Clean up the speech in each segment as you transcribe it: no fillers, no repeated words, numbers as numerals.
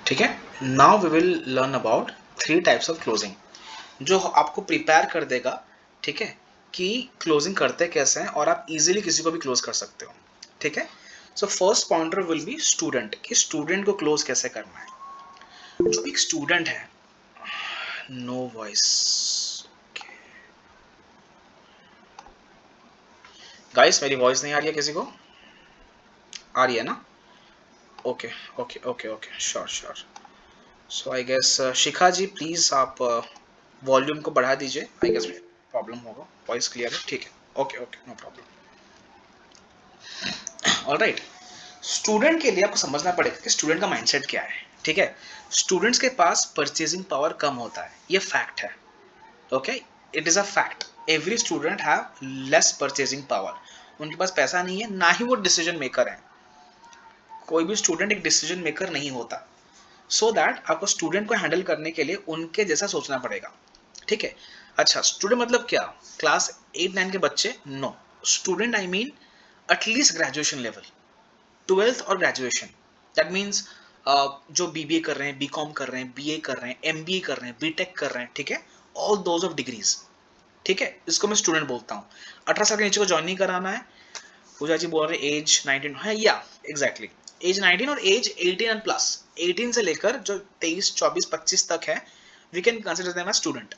ठीक है। Now we will learn about 3 types of closing, जो आपको प्रिपेयर कर देगा, ठीक है, कि क्लोजिंग करते कैसे हैं और आप इजीली किसी को भी क्लोज कर सकते हो। ठीक है। So first pointer will be student, कि स्टूडेंट को क्लोज कैसे करना है। जो एक स्टूडेंट है, नो वॉइस, गाइस मेरी वॉइस नहीं आ रही है किसी को? आ रही है ना? Okay okay okay okay, sure sure. So I guess Shikha ji please आप वॉल्यूम को बढ़ा दीजिए, आई गेस प्रॉब्लम होगा। वॉइस क्लियर है? ठीक है, okay okay, no problem. Alright, student के लिए आपको समझना पड़ेगा कि स्टूडेंट का माइंडसेट क्या है। ठीक है। स्टूडेंट्स के पास परचेजिंग पावर कम होता है, ये फैक्ट है। Okay, it is a fact. Every student have less purchasing power. उनके पास पैसा नहीं है, ना ही वो डिसीजन मेकर है। कोई भी स्टूडेंट एक डिसीजन मेकर नहीं होता। सो दैट आपको स्टूडेंट को हैंडल करने के लिए उनके जैसा सोचना पड़ेगा। ठीक है। अच्छा, स्टूडेंट मतलब क्या? क्लास 8-9 के बच्चे? No, student I mean at least graduation level, 12th और ग्रेजुएशन। दैट मीन्स जो बीबीए कर रहे हैं, बीकॉम कर रहे हैं, बीए कर रहे हैं, एमबीए कर रहे हैं, बीटेक कर रहे हैं, ठीक है, ऑल दोज ऑफ डिग्रीज। ठीक है, इसको मैं स्टूडेंट बोलता हूँ। 18 साल के नीचे को ज्वाइन नहीं कराना है। पूजा जी बोल रहे एज 19 है, या एग्जैक्टली एज 19 और एज 18 एंड प्लस। 18 से लेकर जो 23, 24, 25 तक है, we can consider them as student.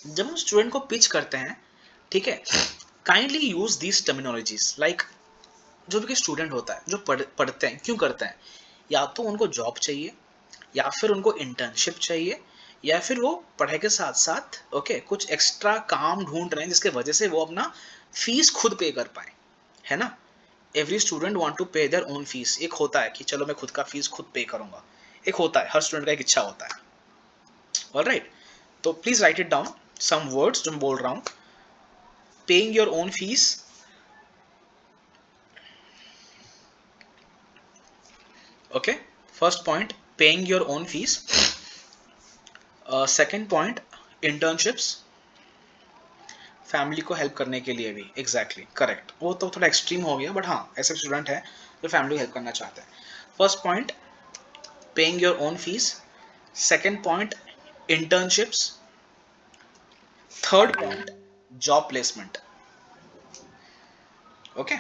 जब हम स्टूडेंट को पिच करते हैं, ठीक है, kindly use these terminologies like, जो भी स्टूडेंट होता है, जो पढ़ते हैं, क्यों करते हैं? या तो उनको जॉब चाहिए, या फिर उनको इंटर्नशिप चाहिए, या फिर वो पढ़ाई के साथ साथ ओके कुछ एक्स्ट्रा काम ढूंढ रहे हैं जिसके वजह से वो अपना फीस खुद पे कर पाए, है ना। एवरी स्टूडेंट वांट टू पे देयर ओन फीस। एक होता है कि चलो मैं खुद का फीस खुद पे करूंगा, एक होता है, हर स्टूडेंट का एक इच्छा होता है। ऑलराइट, तो please write it down, some words जो मैं बोल रहा हूं। Paying your own fees, okay, first point paying your own fees. Second point internships, family को हेल्प करने के लिए भी। एग्जैक्टली करेक्ट, वो तो थोड़ा एक्सट्रीम हो गया, बट हाँ ऐसे स्टूडेंट है जो फैमिली को हेल्प करना चाहते हैं। First point paying your own fees, second point internships, third point job placement. Okay,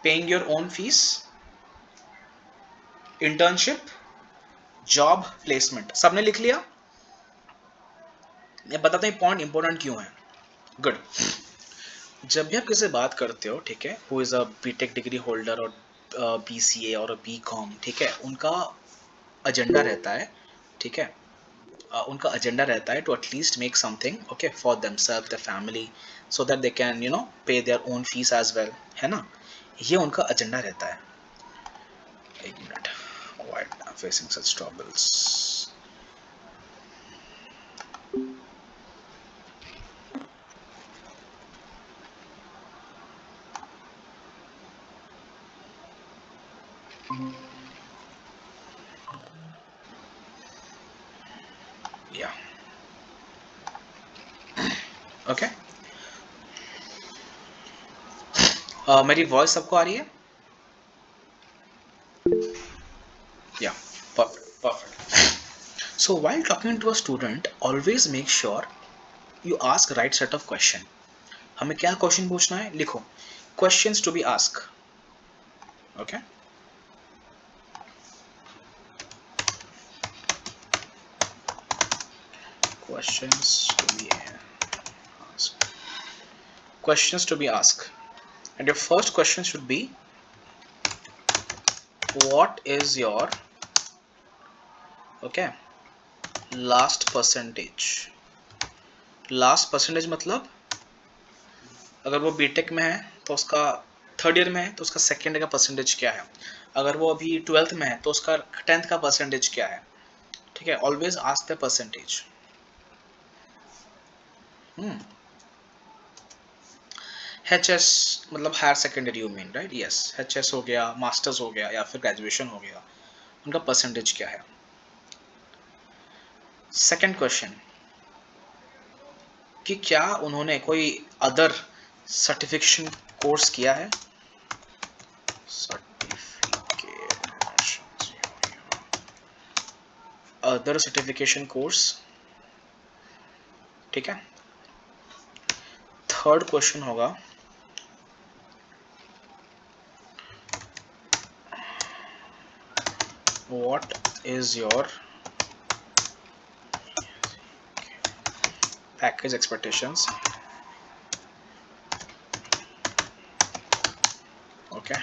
paying your own fees, internship, job placement. सबने लिख लिया? मैं बताता हूँ पॉइंट इंपॉर्टेंट क्यों है। गुड। जब भी आप किसी से बात करते हो, ठीक है, who is a BTech degree holder और बीसीए और बीकॉम, ठीक है, उनका एजेंडा रहता है, ठीक है, उनका एजेंडा रहता है to at least make something okay for themselves, the family, so that they can pay their own fees as well, है ना। ये उनका एजेंडा रहता है। एक minute, why I am facing such troubles. या ओके, मेरी वॉइस सबको आ रही है? या perfect perfect. So while talking to a student, always make sure you ask right set of question. हमें क्या क्वेश्चन पूछना है, लिखो, questions to be ask. Okay, questions to be asked. Questions to be asked. And your first question should be, what is your okay last percentage? Last percentage मतलब, अगर वो BTech में है तो उसका थर्ड ईयर में है तो उसका सेकेंड का परसेंटेज क्या है। अगर वो अभी 12th में है तो उसका 10th का परसेंटेज क्या है। ठीक है, always ask the percentage. H मतलब higher secondary you mean, right? Yes, H हो गया, मास्टर्स हो गया, या फिर ग्रेजुएशन हो गया, उनका परसेंटेज क्या है। सेकेंड क्वेश्चन, कि क्या उन्होंने कोई अदर सर्टिफिकेशन कोर्स किया है, अदर सर्टिफिकेशन कोर्स, ठीक है। थर्ड क्वेश्चन होगा what is your package expectations, okay,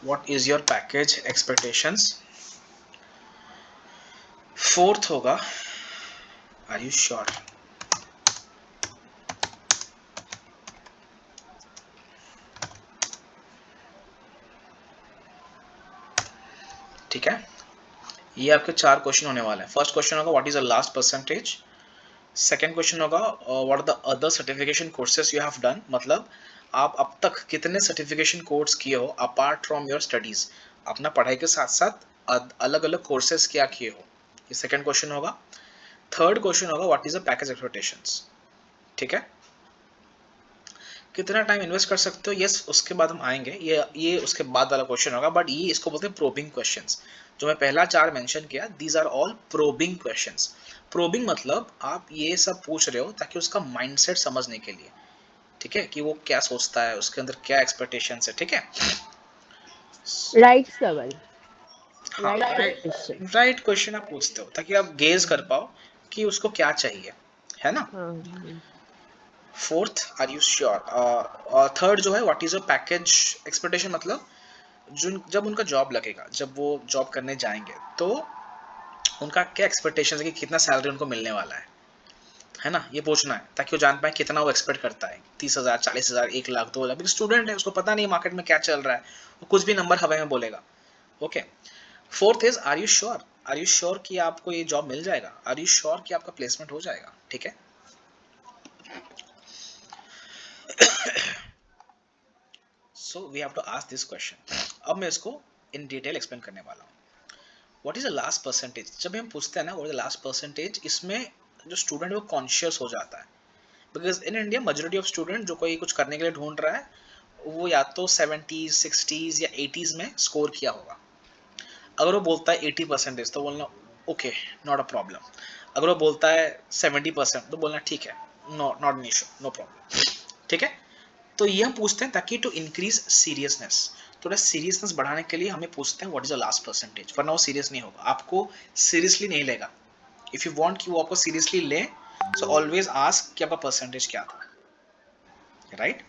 what is your package expectations. Fourth होगा आर यू श्योर, ठीक है। ये आपके चार क्वेश्चन होने वाले हैं। फर्स्ट क्वेश्चन होगा what is the last percentage, second question होगा what are the other certification courses you have done, मतलब आप अब तक कितने सर्टिफिकेशन कोर्स किए हो अपार्ट फ्रॉम योर स्टडीज, अपना पढ़ाई के साथ साथ अलग अलग कोर्सेज क्या किए हो, ये सेकेंड क्वेश्चन होगा। थर्ड क्वेश्चन होगा what is the package expectations, ठीक है। कितना टाइम इन्वेस्ट कर सकते हो, यस उसके बाद हम आएंगे, ये उसके बाद वाला क्वेश्चन होगा, बट ये इसको बोलते हैं प्रोबिंग क्वेश्चंस। जो मैं पहला चार मेंशन किया these are all probing questions. Probing मतलब आप ये सब पूछ रहे हो ताकि उसका माइंडसेट समझने के लिए, ठीक है, कि वो क्या सोचता है, उसके अंदर क्या एक्सपेक्टेशंस है, ठीक है। राइट सवाल, हाँ, राइट राइट क्वेश्चन आप पूछते हो ताकि आप गेज कर पाओ कि उसको क्या चाहिए, है ना। Question. Fourth are you sure, third जो है what is a package expectation, मतलब जब उनका जॉब लगेगा, जब वो जॉब करने जाएंगे तो उनका क्या एक्सपेक्टेशन है कि कितना सैलरी उनको मिलने वाला है ना, ये पूछना है ताकि वो जान पाए कितना वो एक्सपेक्ट करता है, 30,000, 40,000, 1 लाख, 2 लाख। स्टूडेंट है, उसको पता नहीं मार्केट में क्या चल रहा है, वो कुछ भी नंबर हवा में बोलेगा, okay. Fourth is are you sure, are you sure कि आपको ये जॉब मिल जाएगा, आर यू श्योर कि आपका प्लेसमेंट हो जाएगा, ठीक है। So we have to ask this question. अब मैं इसको इन डिटेल एक्सप्लेन करने वाला हूँ। What is the last percentage, जब हम पूछते हैं ना what is the last percentage, इसमें जो स्टूडेंट है वो कॉन्शियस हो जाता है, because in India majority of student जो कोई कुछ करने के लिए ढूंढ रहा है वो या तो 70s 60s या 80s में स्कोर किया होगा। अगर वो बोलता है 80% तो बोलना ओके, नॉट अ प्रॉब्लम। अगर वो बोलता है 70% तो बोलना ठीक है, no not an issue, no problem, ठीक है। तो ये हम पूछते हैं ताकि टू इंक्रीज सीरियसनेस, थोड़ा सीरियसनेस बढ़ाने के लिए हमें पूछते हैं what is the last percentage, वरना वो सीरियस नहीं होगा, आपको सीरियसली नहीं लेगा। इफ यू वांट कि वो आपको सीरियसली ले, सो ऑलवेज आस्क कि आपका परसेंटेज क्या था, right.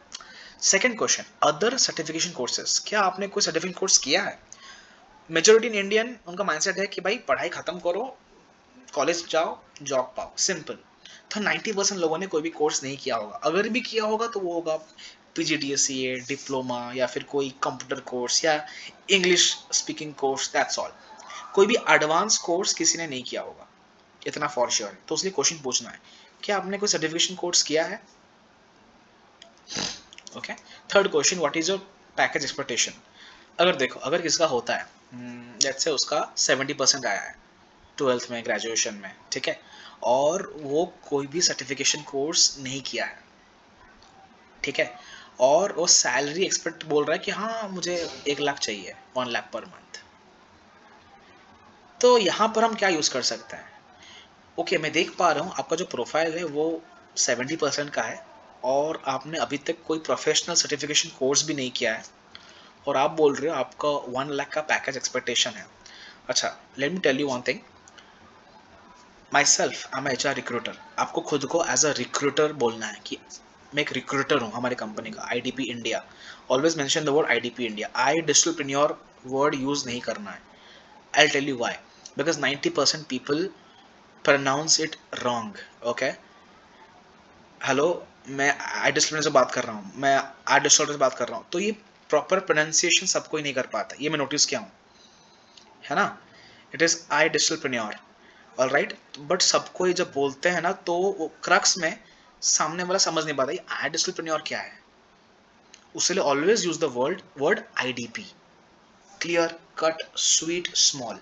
Second question other certification courses, क्या आपने कोई सर्टिफिकेशन कोर्स किया है। मेजोरिटी इन इंडियन उनका माइंडसेट है कि भाई पढ़ाई खत्म करो, कॉलेज जाओ, जॉब पाओ, सिंपल। तो 90% लोगों ने कोई भी कोर्स नहीं किया होगा, अगर भी किया होगा तो वो होगा पीजीडीएससीए, डिप्लोमा, या फिर कोई कंप्यूटर कोर्स या English speaking course, that's all. कोई भी एडवांस कोर्स किसी ने नहीं किया होगा, इतना फॉर श्योर है। तो इसलिए क्वेश्चन पूछना है क्या आपने कोई सर्टिफिकेशन कोर्स किया है, okay. Third question what is your package expectation. अगर देखो अगर किसका होता है, लेट्स से उसका 70% आया है 12th में, ग्रेजुएशन में, ठीक है, और वो कोई भी सर्टिफिकेशन कोर्स नहीं किया है, ठीक है, और वो सैलरी एक्सपेक्ट बोल रहा है कि हाँ मुझे 1 लाख चाहिए, 1 लाख पर मंथ। तो यहाँ पर हम क्या यूज़ कर सकते हैं, ओके मैं देख पा रहा हूँ आपका जो प्रोफाइल है वो 70% का है, और आपने अभी तक कोई प्रोफेशनल सर्टिफिकेशन कोर्स भी नहीं किया है, और आप बोल रहे हो आपका 1 लाख का पैकेज एक्सपेक्टेशन है। अच्छा let me tell you one thing, myself I am HR recruiter, आपको खुद को एज अ रिक्रूटर बोलना है कि मैं एक रिक्रूटर हूँ हमारी कंपनी का, IDP India. Always mention the word IDP India, I digitalpreneur word use नहीं करना है। I tell you why, because 90% people pronounce it wrong, okay. Hello, मैं आई डिजिटल से बात कर रहा हूँ, मैं आई डिजिटल से बात कर रहा हूँ, तो ये प्रॉपर प्रोनाउंसिएशन सबको ही नहीं कर पाता, ये मैं नोटिस किया हूँ, है ना। It is I digitalpreneur, all right. But सबको ये जब बोलते हैं ना तो वो क्रक्स में सामने वाला समझ नहीं पाता आई डिजिटलप्रेन्योर क्या है, उसके लिए always use the word IDP, clear cut sweet small,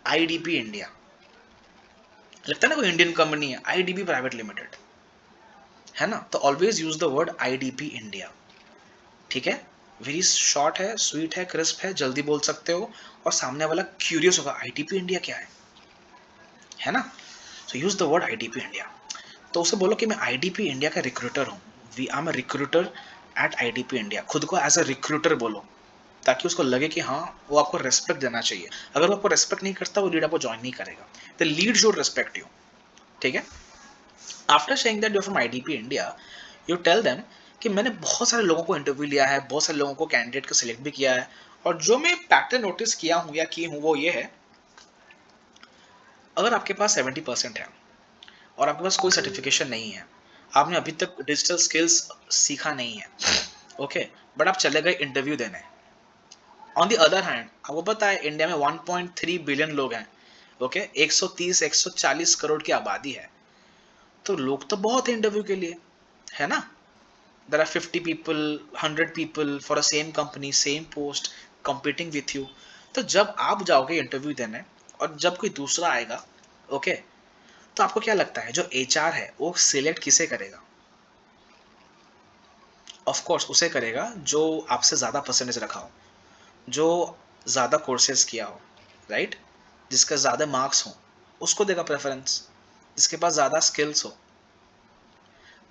IDP India. लगता है ना कोई इंडियन कंपनी है आईडीपी प्राइवेट लिमिटेड, है ना, तो always use the word IDP India, ठीक है, वेरी शॉर्ट है, स्वीट है, क्रिस्प है, जल्दी बोल सकते हो और सामने वाला क्यूरियस होगा आईटीपी इंडिया क्या है ना। So use the word ITP India. तो उसे बोलो कि मैं आईडीपी इंडिया का रिक्रूटर हूँ, we I am a recruiter at IDP India. खुद को एज अ रिक्रूटर बोलो ताकि उसको लगे कि हाँ वो आपको रेस्पेक्ट देना चाहिए। अगर वो आपको रेस्पेक्ट नहीं करता वो लीड आपको ज्वाइन नहीं करेगा। The lead should respect you, ठीक है। After saying that you from IDP India, you tell them कि मैंने बहुत सारे लोगों को इंटरव्यू लिया है, बहुत सारे लोगों को कैंडिडेट को सिलेक्ट भी किया है, और जो मैं पैटर्न नोटिस किया हूँ या की हूँ वो ये है, अगर आपके पास 70% है और आपके पास कोई सर्टिफिकेशन नहीं है, आपने अभी तक डिजिटल स्किल्स सीखा नहीं है, ओके, बट आप चले गए इंटरव्यू देने। ऑन द अदर हैंड आपको पता है इंडिया में 1.3 बिलियन लोग हैं, ओके, 130-140 करोड़ की आबादी है, तो लोग तो बहुत है इंटरव्यू के लिए, है ना। There are 50 people, 100 people for a same company, same post, competing with you। तो जब आप जाओगे इंटरव्यू देने और जब कोई दूसरा आएगा, ओके, तो आपको क्या लगता है जो एचआर है वो सिलेक्ट किसे करेगा? ऑफ कोर्स उसे करेगा जो आपसे ज़्यादा परसेंटेज रखा हो, जो ज़्यादा कोर्सेज किया हो, राइट, जिसका ज़्यादा मार्क्स हो, उसको देगा प्रेफरेंस, जिसके पास ज़्यादा स्किल्स हो।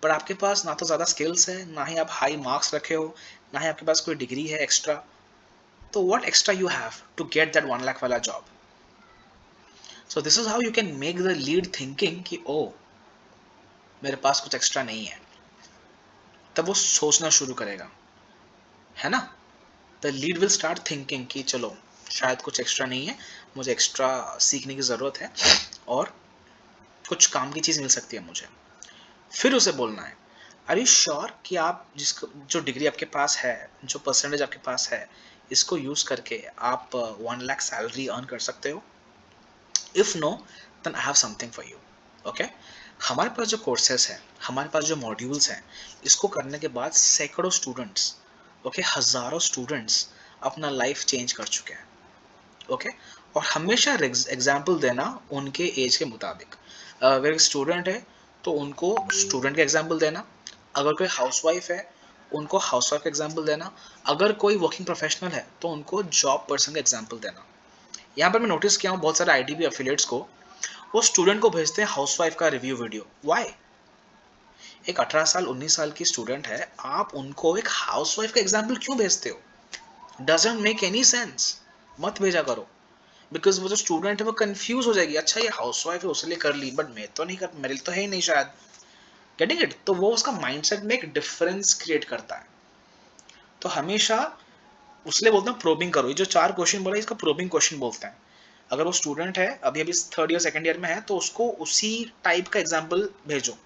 पर आपके पास ना तो ज़्यादा स्किल्स है, ना ही आप हाई मार्क्स रखे हो, ना ही आपके पास कोई डिग्री है एक्स्ट्रा, तो what extra you have to get that 1 lakh वाला job? So this is how you can make the lead thinking कि ओ मेरे पास कुछ एक्स्ट्रा नहीं है। तब वो सोचना शुरू करेगा, है ना। The lead will start thinking कि चलो शायद कुछ एक्स्ट्रा नहीं है, मुझे एक्स्ट्रा सीखने की ज़रूरत है और कुछ काम की चीज़ मिल सकती है मुझे। फिर उसे बोलना है, आर यू श्योर कि आप जिसको जो डिग्री आपके पास है, जो परसेंटेज आपके पास है, इसको यूज़ करके आप 1 लाख सैलरी अर्न कर सकते हो? If no then I have something for you, okay. हमारे पास जो कोर्सेस हैं, हमारे पास जो मॉड्यूल्स हैं, इसको करने के बाद सैकड़ों स्टूडेंट्स, ओके, हज़ारों स्टूडेंट्स अपना लाइफ चेंज कर चुके हैं, ओके। और हमेशा एग्जाम्पल देना उनके एज के मुताबिक। अगर एक स्टूडेंट है तो उनको स्टूडेंट का एग्जाम्पल देना, अगर कोई हाउसवाइफ है उनको हाउसवाइफ का एग्जाम्पल देना, अगर कोई वर्किंग प्रोफेशनल है तो उनको जॉब पर्सन का एग्जाम्पल देना। यहाँ पर मैं नोटिस किया हूँ बहुत सारे आईटीबी एफिलिएट्स को, वो स्टूडेंट को भेजते हैं हाउसवाइफ का रिव्यू वीडियो। व्हाई? एक 18 साल 19 साल की स्टूडेंट है, आप उनको एक हाउसवाइफ का एग्जाम्पल क्यों भेजते हो? Doesn't make any sense. मत भेजा करो, बिकॉज वो जो स्टूडेंट है वो कंफ्यूज हो जाएगी, अच्छा ये हाउसवाइफ है उसने कर ली बट मैं तो नहीं कर, मेरे लिए तो है ही नहीं शायद, गेटिंग इट। तो वो उसका माइंडसेट में एक डिफरेंस क्रिएट करता है। तो हमेशा उसलिए बोलते हैं प्रोबिंग करो। ये जो 4 क्वेश्चन बोला इसका प्रोबिंग क्वेश्चन बोलते हैं। अगर वो स्टूडेंट है अभी अभी 3rd ईयर 2nd ईयर में है तो उसको उसी टाइप का एग्जाम्पल भेजो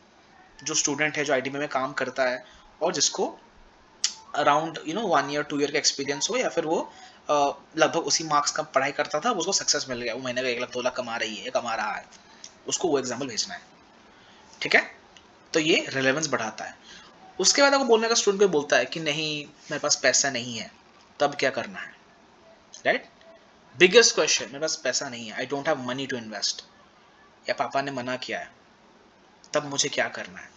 जो स्टूडेंट है जो आईटी में काम करता है और जिसको अराउंड 1 ईयर 2 ईयर का एक्सपीरियंस हो, या फिर वो लगभग उसी मार्क्स का पढ़ाई करता था, उसको सक्सेस मिल गया, वो महीने का 1 लाख 2 लाख कमा रही है, कमा रहा है, उसको वो एग्जाम्पल भेजना है, ठीक है। तो ये रिलेवेंस बढ़ाता है। उसके बाद आपको बोलने का स्टूडेंट कोई बोलता है कि नहीं मेरे पास पैसा नहीं है, तब क्या करना है, राइट। बिगेस्ट क्वेश्चन, मेरे पास पैसा नहीं है, I don't have money to invest, या पापा ने मना किया है, तब मुझे क्या करना है?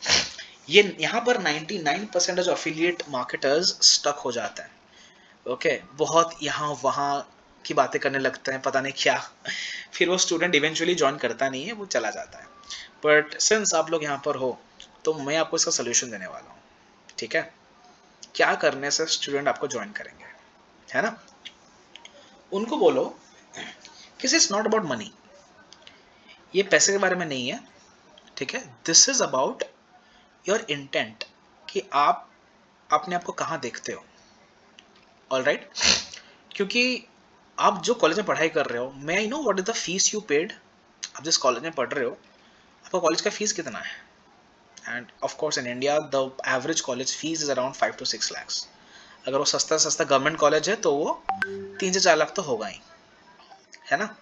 ये यहाँ पर 99% जो अफिलिएट मार्केटर्स स्टक हो जाते हैं, ओके, बहुत यहाँ वहाँ की बातें करने लगते हैं, पता नहीं क्या, फिर वो स्टूडेंट इवेंचुअली ज्वाइन करता नहीं है, वो चला जाता है। बट सिंस आप लोग यहाँ पर हो तो मैं आपको इसका सोल्यूशन देने वाला हूँ, ठीक है। क्या करने से स्टूडेंट आपको ज्वाइन करेंगे, है ना। उनको बोलो कि इट्स नॉट अबाउट मनी, ये पैसे के बारे में नहीं है, ठीक है। This is about your intent, कि आप अपने आप को कहाँ देखते हो, ऑल राइट। क्योंकि आप जो कॉलेज में पढ़ाई कर रहे हो, may I know what is the fees you paid? आप जिस कॉलेज में पढ़ रहे हो आपका कॉलेज का फीस कितना है? End of course in India the average college fees is around 5 to 6 lakhs। अगर वो सस्ता सस्ता गवर्नमेंट कॉलेज है तो वो 3 से 4 लाख तो होगा ही, है ना।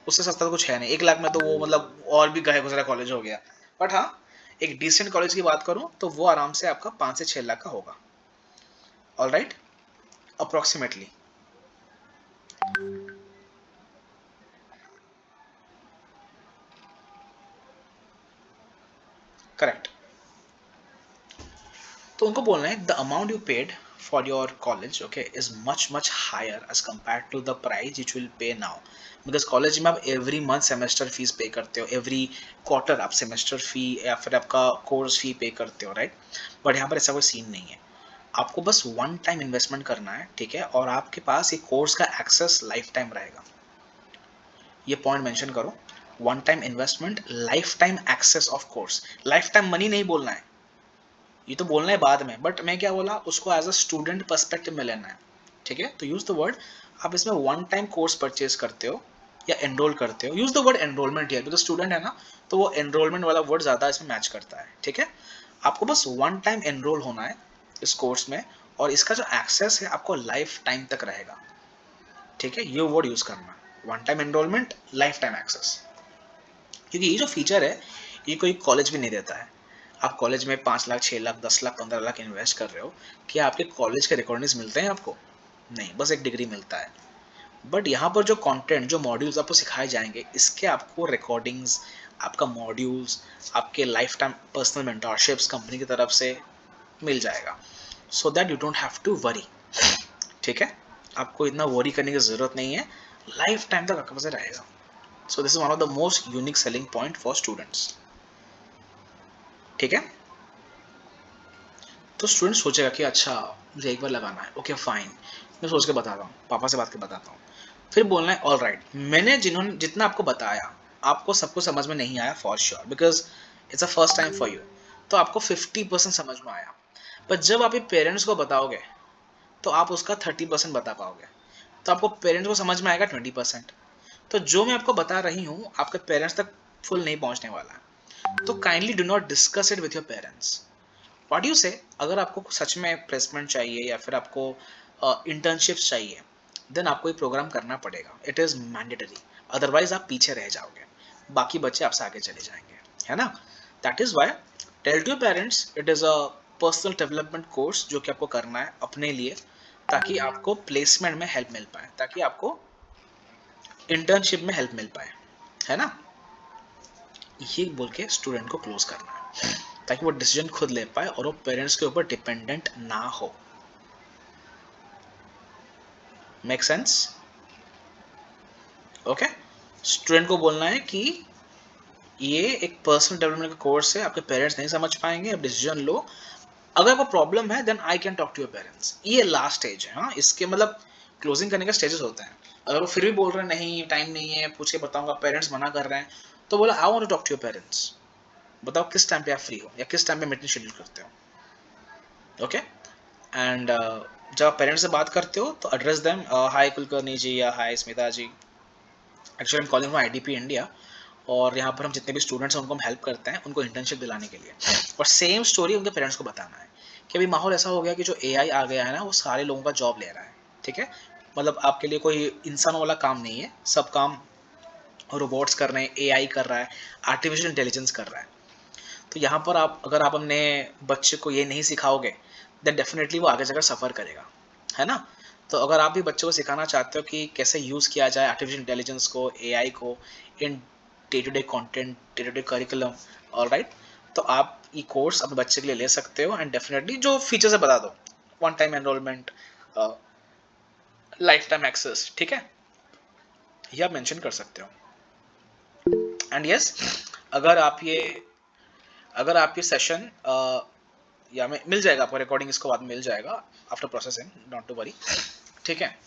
उससे सस्ता तो कुछ है नहीं, 1 लाख में तो वो मतलब और भी गए गुजरा कॉलेज हो गया। बट हाँ, एक डिसेंट कॉलेज की बात करूं तो वो आराम से आपका 5 से 6 लाख का होगा, ऑल राइट, अप्रोक्सीमेटली। करेक्ट। तो उनको बोलना है the amount you paid for your college, okay, is much higher as compared to the price which will pay now, because college में आप एवरी मंथ सेमेस्टर फीस पे करते हो, एवरी क्वार्टर आप सेमेस्टर फी या फिर आपका कोर्स फी पे करते हो, राइट। बट यहाँ पर ऐसा कोई सीन नहीं है, आपको बस वन टाइम इन्वेस्टमेंट करना है, ठीक है, और आपके पास ये कोर्स का एक्सेस लाइफ टाइम रहेगा। ये पॉइंट मेंशन करो, one time investment, life time access of course. Life time money नहीं बोलना है, ये तो बोलना है बाद में, बट मैं क्या बोला, उसको एज अ स्टूडेंट पर्सपेक्टिव में लेना है, ठीक है। तो यूज द वर्ड, आप इसमें वन टाइम कोर्स परचेज करते हो या एनरोल करते हो, use the word enrolment here, because student है ना, तो वो एनरोलमेंट वाला वर्ड ज्यादा इसमें मैच करता है, ठीक है। आपको बस वन टाइम एनरोल होना है इस कोर्स में, और इसका जो एक्सेस है आपको लाइफ टाइम तक रहेगा, ठीक है। ये वर्ड यूज करना, one time enrolment, life time access, क्योंकि ये जो फीचर है ये कोई कॉलेज भी नहीं देता है। आप कॉलेज में 5 लाख 6 लाख 10 लाख 15 लाख इन्वेस्ट कर रहे हो, क्या आपके कॉलेज के रिकॉर्डिंग्स मिलते हैं आपको? नहीं, बस एक डिग्री मिलता है। बट यहाँ पर जो कंटेंट, जो मॉड्यूल्स आपको सिखाए जाएंगे, इसके आपको रिकॉर्डिंग्स, आपका मॉड्यूल्स, आपके life time personal mentorships company की तरफ से मिल जाएगा, so that you don't have to worry, ठीक है। आपको इतना वरी करने की जरूरत नहीं है, लाइफ टाइम तक आपके पास रहेगा। सो this is one of the most unique selling point for students, ठीक है। तो स्टूडेंट सोचेगा कि अच्छा मुझे एक बार लगाना है, ओके फाइन, मैं सोच के बताता हूँ, पापा से बात के बताता हूँ, फिर बोलना है ऑल राइट, मैंने जितना आपको बताया आपको सब कुछ समझ में नहीं आया for sure, because it's a first time for you, तो आपको 50% समझ में आया, पर जब आप ये पेरेंट्स को बताओगे तो आप उसका 30% बता पाओगे, तो आपको पेरेंट्स को समझ में आएगा 20%। तो जो मैं आपको बता रही हूँ आपके पेरेंट्स तक फुल नहीं पहुँचने वाला है, तो kindly do not discuss it with your parents. What you से, अगर आपको सच में प्लेसमेंट चाहिए या फिर आपको इंटर्नशिप्स चाहिए, देन आपको ये प्रोग्राम करना पड़ेगा, इट इज़ मैंडेटरी, अदरवाइज आप पीछे रह जाओगे, बाकी बच्चे आपसे आगे चले जाएंगे, है ना। That is why tell to parents it is a personal development course जो कि आपको करना है अपने लिए, ताकि आपको प्लेसमेंट में हेल्प मिल पाए, ताकि आपको इंटर्नशिप में हेल्प मिल पाए, है ना। ये बोल के स्टूडेंट को क्लोज करना है, ताकि वो डिसीजन खुद ले पाए और वो पेरेंट्स के ऊपर डिपेंडेंट ना हो। Make sense? ओके। स्टूडेंट को बोलना है कि ये एक पर्सनल डेवलपमेंट का कोर्स है, आपके पेरेंट्स नहीं समझ पाएंगे, आप डिसीजन लो, अगर आपको प्रॉब्लम है then I can talk to your parents. ये लास्ट स्टेज है, हाँ, इसके मतलब क्लोजिंग करने का स्टेजेस होते हैं। अगर वो फिर भी बोल रहे हैं नहीं टाइम नहीं है, पूछ के बताऊंगा, पेरेंट्स मना कर रहे हैं, तो बोला I want to talk to your parents, बताओ किस टाइम पे आप फ्री हो या किस टाइम पे मीटिंग शेड्यूल करते हो, ओके। एंड जब आप पेरेंट्स से बात करते हो तो address them, hi Kulkarni ji या hi Smita ji, actually I am calling from IDP India, और यहाँ पर हम जितने भी स्टूडेंट्स हैं उनको हम हेल्प करते हैं उनको इंटर्नशिप दिलाने के लिए, और सेम स्टोरी उनके पेरेंट्स को बताना है कि अभी माहौल ऐसा हो गया कि जो एआई आ गया है ना, वो सारे लोगों का जॉब ले रहा है, ठीक है। मतलब आपके लिए कोई इंसानों वाला काम नहीं है, सब काम रोबोट्स कर रहे हैं, एआई कर रहा है, आर्टिफिशियल इंटेलिजेंस कर रहा है। तो यहाँ पर आप अगर आप अपने बच्चे को ये नहीं सिखाओगे देन डेफिनेटली वो आगे जाकर सफ़र करेगा, है ना। तो अगर आप भी बच्चों को सिखाना चाहते हो कि कैसे यूज़ किया जाए आर्टिफिशियल इंटेलिजेंस को, एआई को in day to day content, day to day curriculum, all right, तो आप ये कोर्स अपने बच्चे के लिए ले सकते हो, एंड डेफिनेटली जो फीचर्स है बता दो, one time enrolment, life time access, ठीक है, ये आप मेंशन कर सकते हो। एंड यस, अगर आप ये अगर आप ये सेशन या में मिल जाएगा आपको, रिकॉर्डिंग इसको बाद में मिल जाएगा after processing, not to worry, ठीक है।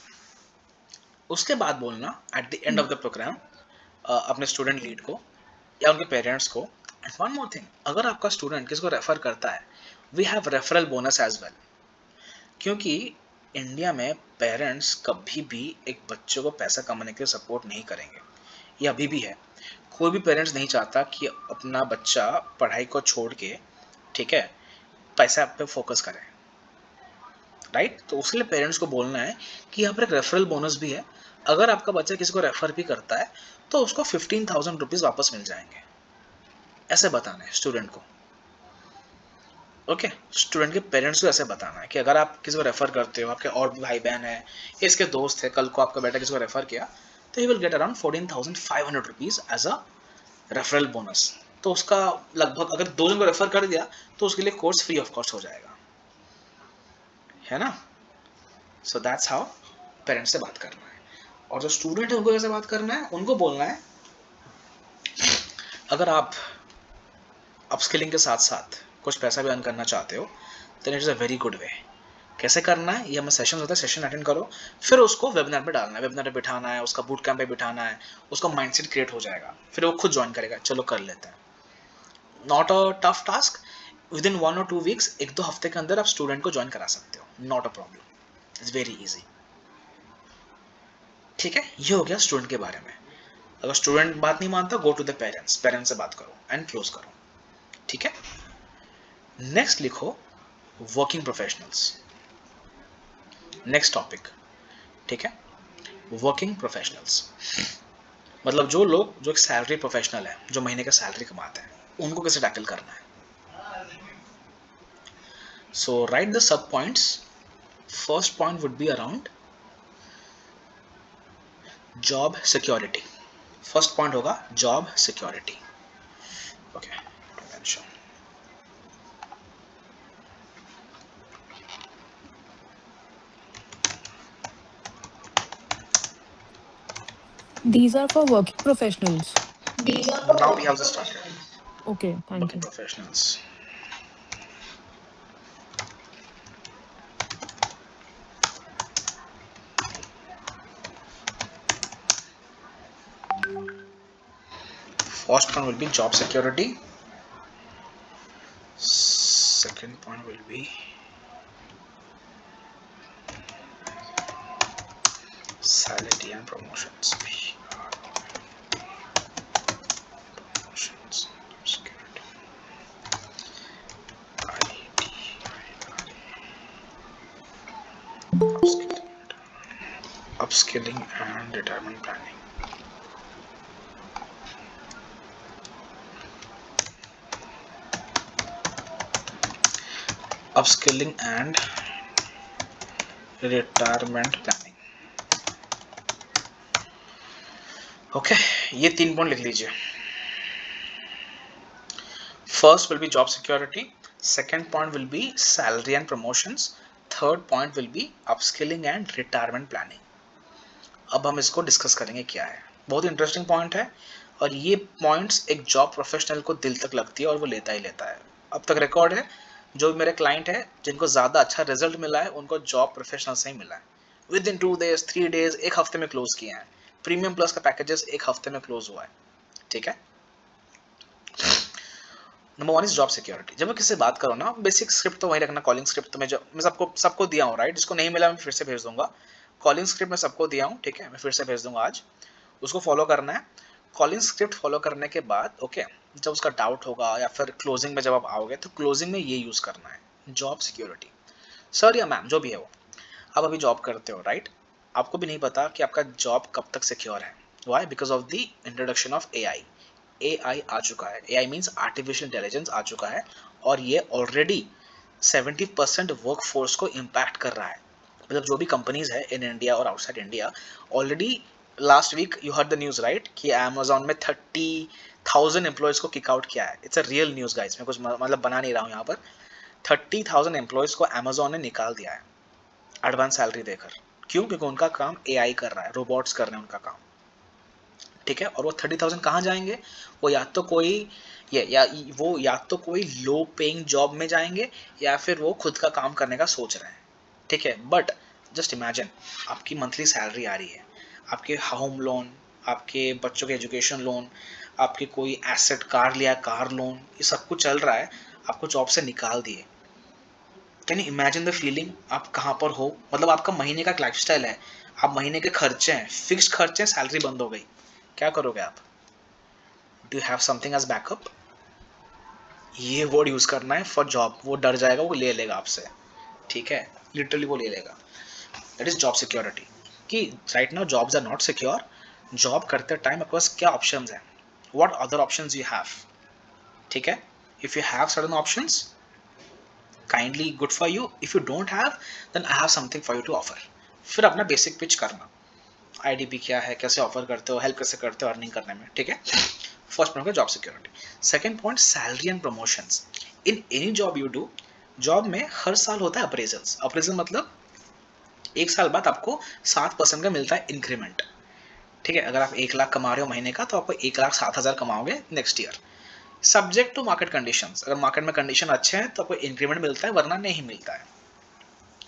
उसके बाद बोलना at the end of the program अपने स्टूडेंट लीड को या उनके पेरेंट्स को, एंड वन मोर थिंग, अगर आपका स्टूडेंट किसको रेफर करता है, we have referral bonus as well, क्योंकि इंडिया में पेरेंट्स कभी भी एक बच्चे को पैसा कमाने के लिए सपोर्ट नहीं करेंगे, ये अभी भी है। कोई भी पेरेंट्स नहीं चाहता कि अपना बच्चा पढ़ाई को छोड़ के, ठीक है, पैसा पे फोकस करें, राइट। तो उसके लिए पेरेंट्स को बोलना है कि यहाँ पर एक रेफरल बोनस भी है, अगर आपका बच्चा किसी को रेफर भी करता है तो उसको 15,000 रुपीज़ वापस मिल जाएंगे, ऐसे बताना है स्टूडेंट को, ओके। स्टूडेंट के पेरेंट्स को ऐसे बताना है कि अगर आप किसी को रेफर करते हो, आपके और भी भाई बहन है, इसके दोस्त है, कल को आपका बेटा किसी को रेफर किया, तो he will get around 14,500 rupees as a referral bonus. तो उसका लगभग अगर 2 जन को रेफर कर दिया तो उसके लिए कोर्स फ्री ऑफ कॉस्ट हो जाएगा, है ना. सो दैट्स हाउ पेरेंट्स से बात करना है. और जो स्टूडेंट है उनको कैसे बात करना है, उनको बोलना है अगर आप अपस्किलिंग के साथ साथ कुछ पैसा भी अर्न करना चाहते हो then it is a very good way. कैसे करना है, ये हमें सेशन होता है, सेशन अटेंड करो, फिर उसको वेबिनार पे डालना है, वेबिनार पे बिठाना है, उसका बूट कैंप पे बिठाना है, उसका माइंडसेट क्रिएट हो जाएगा, फिर वो खुद ज्वाइन करेगा, चलो कर लेते हैं. Not a tough task, with in 1 or 2 weeks, 1-2 हफ्ते के अंदर आप स्टूडेंट को ज्वाइन करा सकते हो, not a problem, it's very easy. ठीक है, ये हो गया स्टूडेंट के बारे में. अगर स्टूडेंट बात नहीं मानता, go to the parents, parents से बात करो एंड क्लोज करो. ठीक है, नेक्स्ट लिखो वर्किंग प्रोफेशनल्स. नेक्स्ट टॉपिक, ठीक है, वर्किंग प्रोफेशनल्स मतलब जो लोग जो एक सैलरी प्रोफेशनल है, जो महीने का सैलरी कमाते हैं, उनको कैसे टैकल करना है. So write the sub points. First point would be around job security. First point होगा job security. Okay, These are for working professionals. now we have just started Okay, thank working you. professionals. First point will be job security. Second point will be salary and promotions. Promotions, security. Upskilling and retirement planning. Upskilling and retirement planning. Okay, ये 3 point लिख लीजिए. First will be job security, second point will be salary and promotions, third point will be upskilling and retirement planning. अब हम इसको discuss करेंगे क्या है. बहुत इंटरेस्टिंग पॉइंट है और ये पॉइंट्स एक जॉब प्रोफेशनल को दिल तक लगती है और वो लेता ही लेता है. अब तक रिकॉर्ड है, जो मेरे क्लाइंट है जिनको ज़्यादा अच्छा रिजल्ट मिला है उनको जॉब प्रोफेशनल से ही मिला है. विद इन 2 days 3 days, एक हफ्ते में क्लोज किए हैं. प्रीमियम प्लस का पैकेजेस एक हफ्ते में क्लोज हुआ है. ठीक है, नंबर 1 इज जॉब सिक्योरिटी. जब मैं किसी से बात करो ना, बेसिक स्क्रिप्ट तो वही रखना. कॉलिंग स्क्रिप्ट तो मैं सबको दिया हूँ, राइट. जिसको नहीं मिला मैं फिर से भेज दूंगा. कॉलिंग स्क्रिप्ट मैं सबको दिया हूँ, ठीक है, मैं फिर से भेज दूंगा आज. उसको फॉलो करना है. कॉलिंग स्क्रिप्ट फॉलो करने के बाद ओके, जब उसका डाउट होगा या फिर क्लोजिंग में जब आप आओगे तो क्लोजिंग में ये यूज़ करना है, जॉब सिक्योरिटी. सर या मैम जो भी है वो, आप अभी जॉब करते हो, राइट. आपको भी नहीं पता कि आपका जॉब कब तक सिक्योर है. Why? Because of the introduction of AI. AI आ चुका है. एआई मीन्स आर्टिफिशियल इंटेलिजेंस आ चुका है और ये ऑलरेडी 70% वर्क फोर्स को इम्पैक्ट कर रहा है. मतलब जो भी कंपनीज है इन इंडिया और outside India, already last week you heard the news, right, कि अमेजोन में 30,000 एम्प्लॉयज को किक आउट किया है. It's a real news guys, मैं कुछ मतलब बना नहीं रहा हूँ यहाँ पर. 30,000 एम्प्लॉयज को अमेजोन ने निकाल दिया है एडवांस सैलरी देकर. क्यों? क्योंकि उनका काम एआई कर रहा है, रोबोट्स कर रहे हैं उनका काम. ठीक है, और वो 30,000 कहाँ जाएंगे? वो या तो कोई या तो कोई लो पेइंग जॉब में जाएंगे या फिर वो खुद का काम करने का सोच रहे हैं. ठीक है, बट जस्ट इमेजिन आपकी मंथली सैलरी आ रही है, आपके होम लोन, आपके बच्चों के एजुकेशन लोन, आपके कोई एसेट कार लिया कार लोन, ये सब कुछ चल रहा है, आपको जॉब से निकाल दिए. Can you imagine the feeling? आप कहाँ पर हो, मतलब आपका महीने का लाइफस्टाइल है, आप महीने के खर्चे हैं, फिक्स्ड खर्चे, सैलरी बंद हो गई, क्या करोगे आप? Do you have something as backup? ये वर्ड यूज करना है फॉर जॉब. वो डर जाएगा, वो ले लेगा आपसे. ठीक है, लिटरली वो ले लेगा. That is job security. कि right now jobs are not secure. Job करते टाइम आपके पास क्या ऑप्शंस हैं, what other options you have. ठीक है, if you have certain options, kindly good for you. If you don't have, then I have something for you to offer. फिर अपना basic pitch करना, आईडीपी क्या है, कैसे ऑफर करते हो, हेल्प कैसे करते हो अर्निंग करने में. ठीक है, first point job security. Second point salary and promotions. In any job you do, job में हर साल होता है अप्रेजल्स। अप्रेजल मतलब एक साल बाद आपको 7% का मिलता है इंक्रीमेंट। ठीक है, अगर आप 1 लाख कमा रहे हो महीने का तो आपको 1,07,000 कमाओगे next year, subject to market conditions. अगर मार्केट में कंडीशन अच्छे हैं तो आपको इंक्रीमेंट मिलता है, वरना नहीं मिलता है।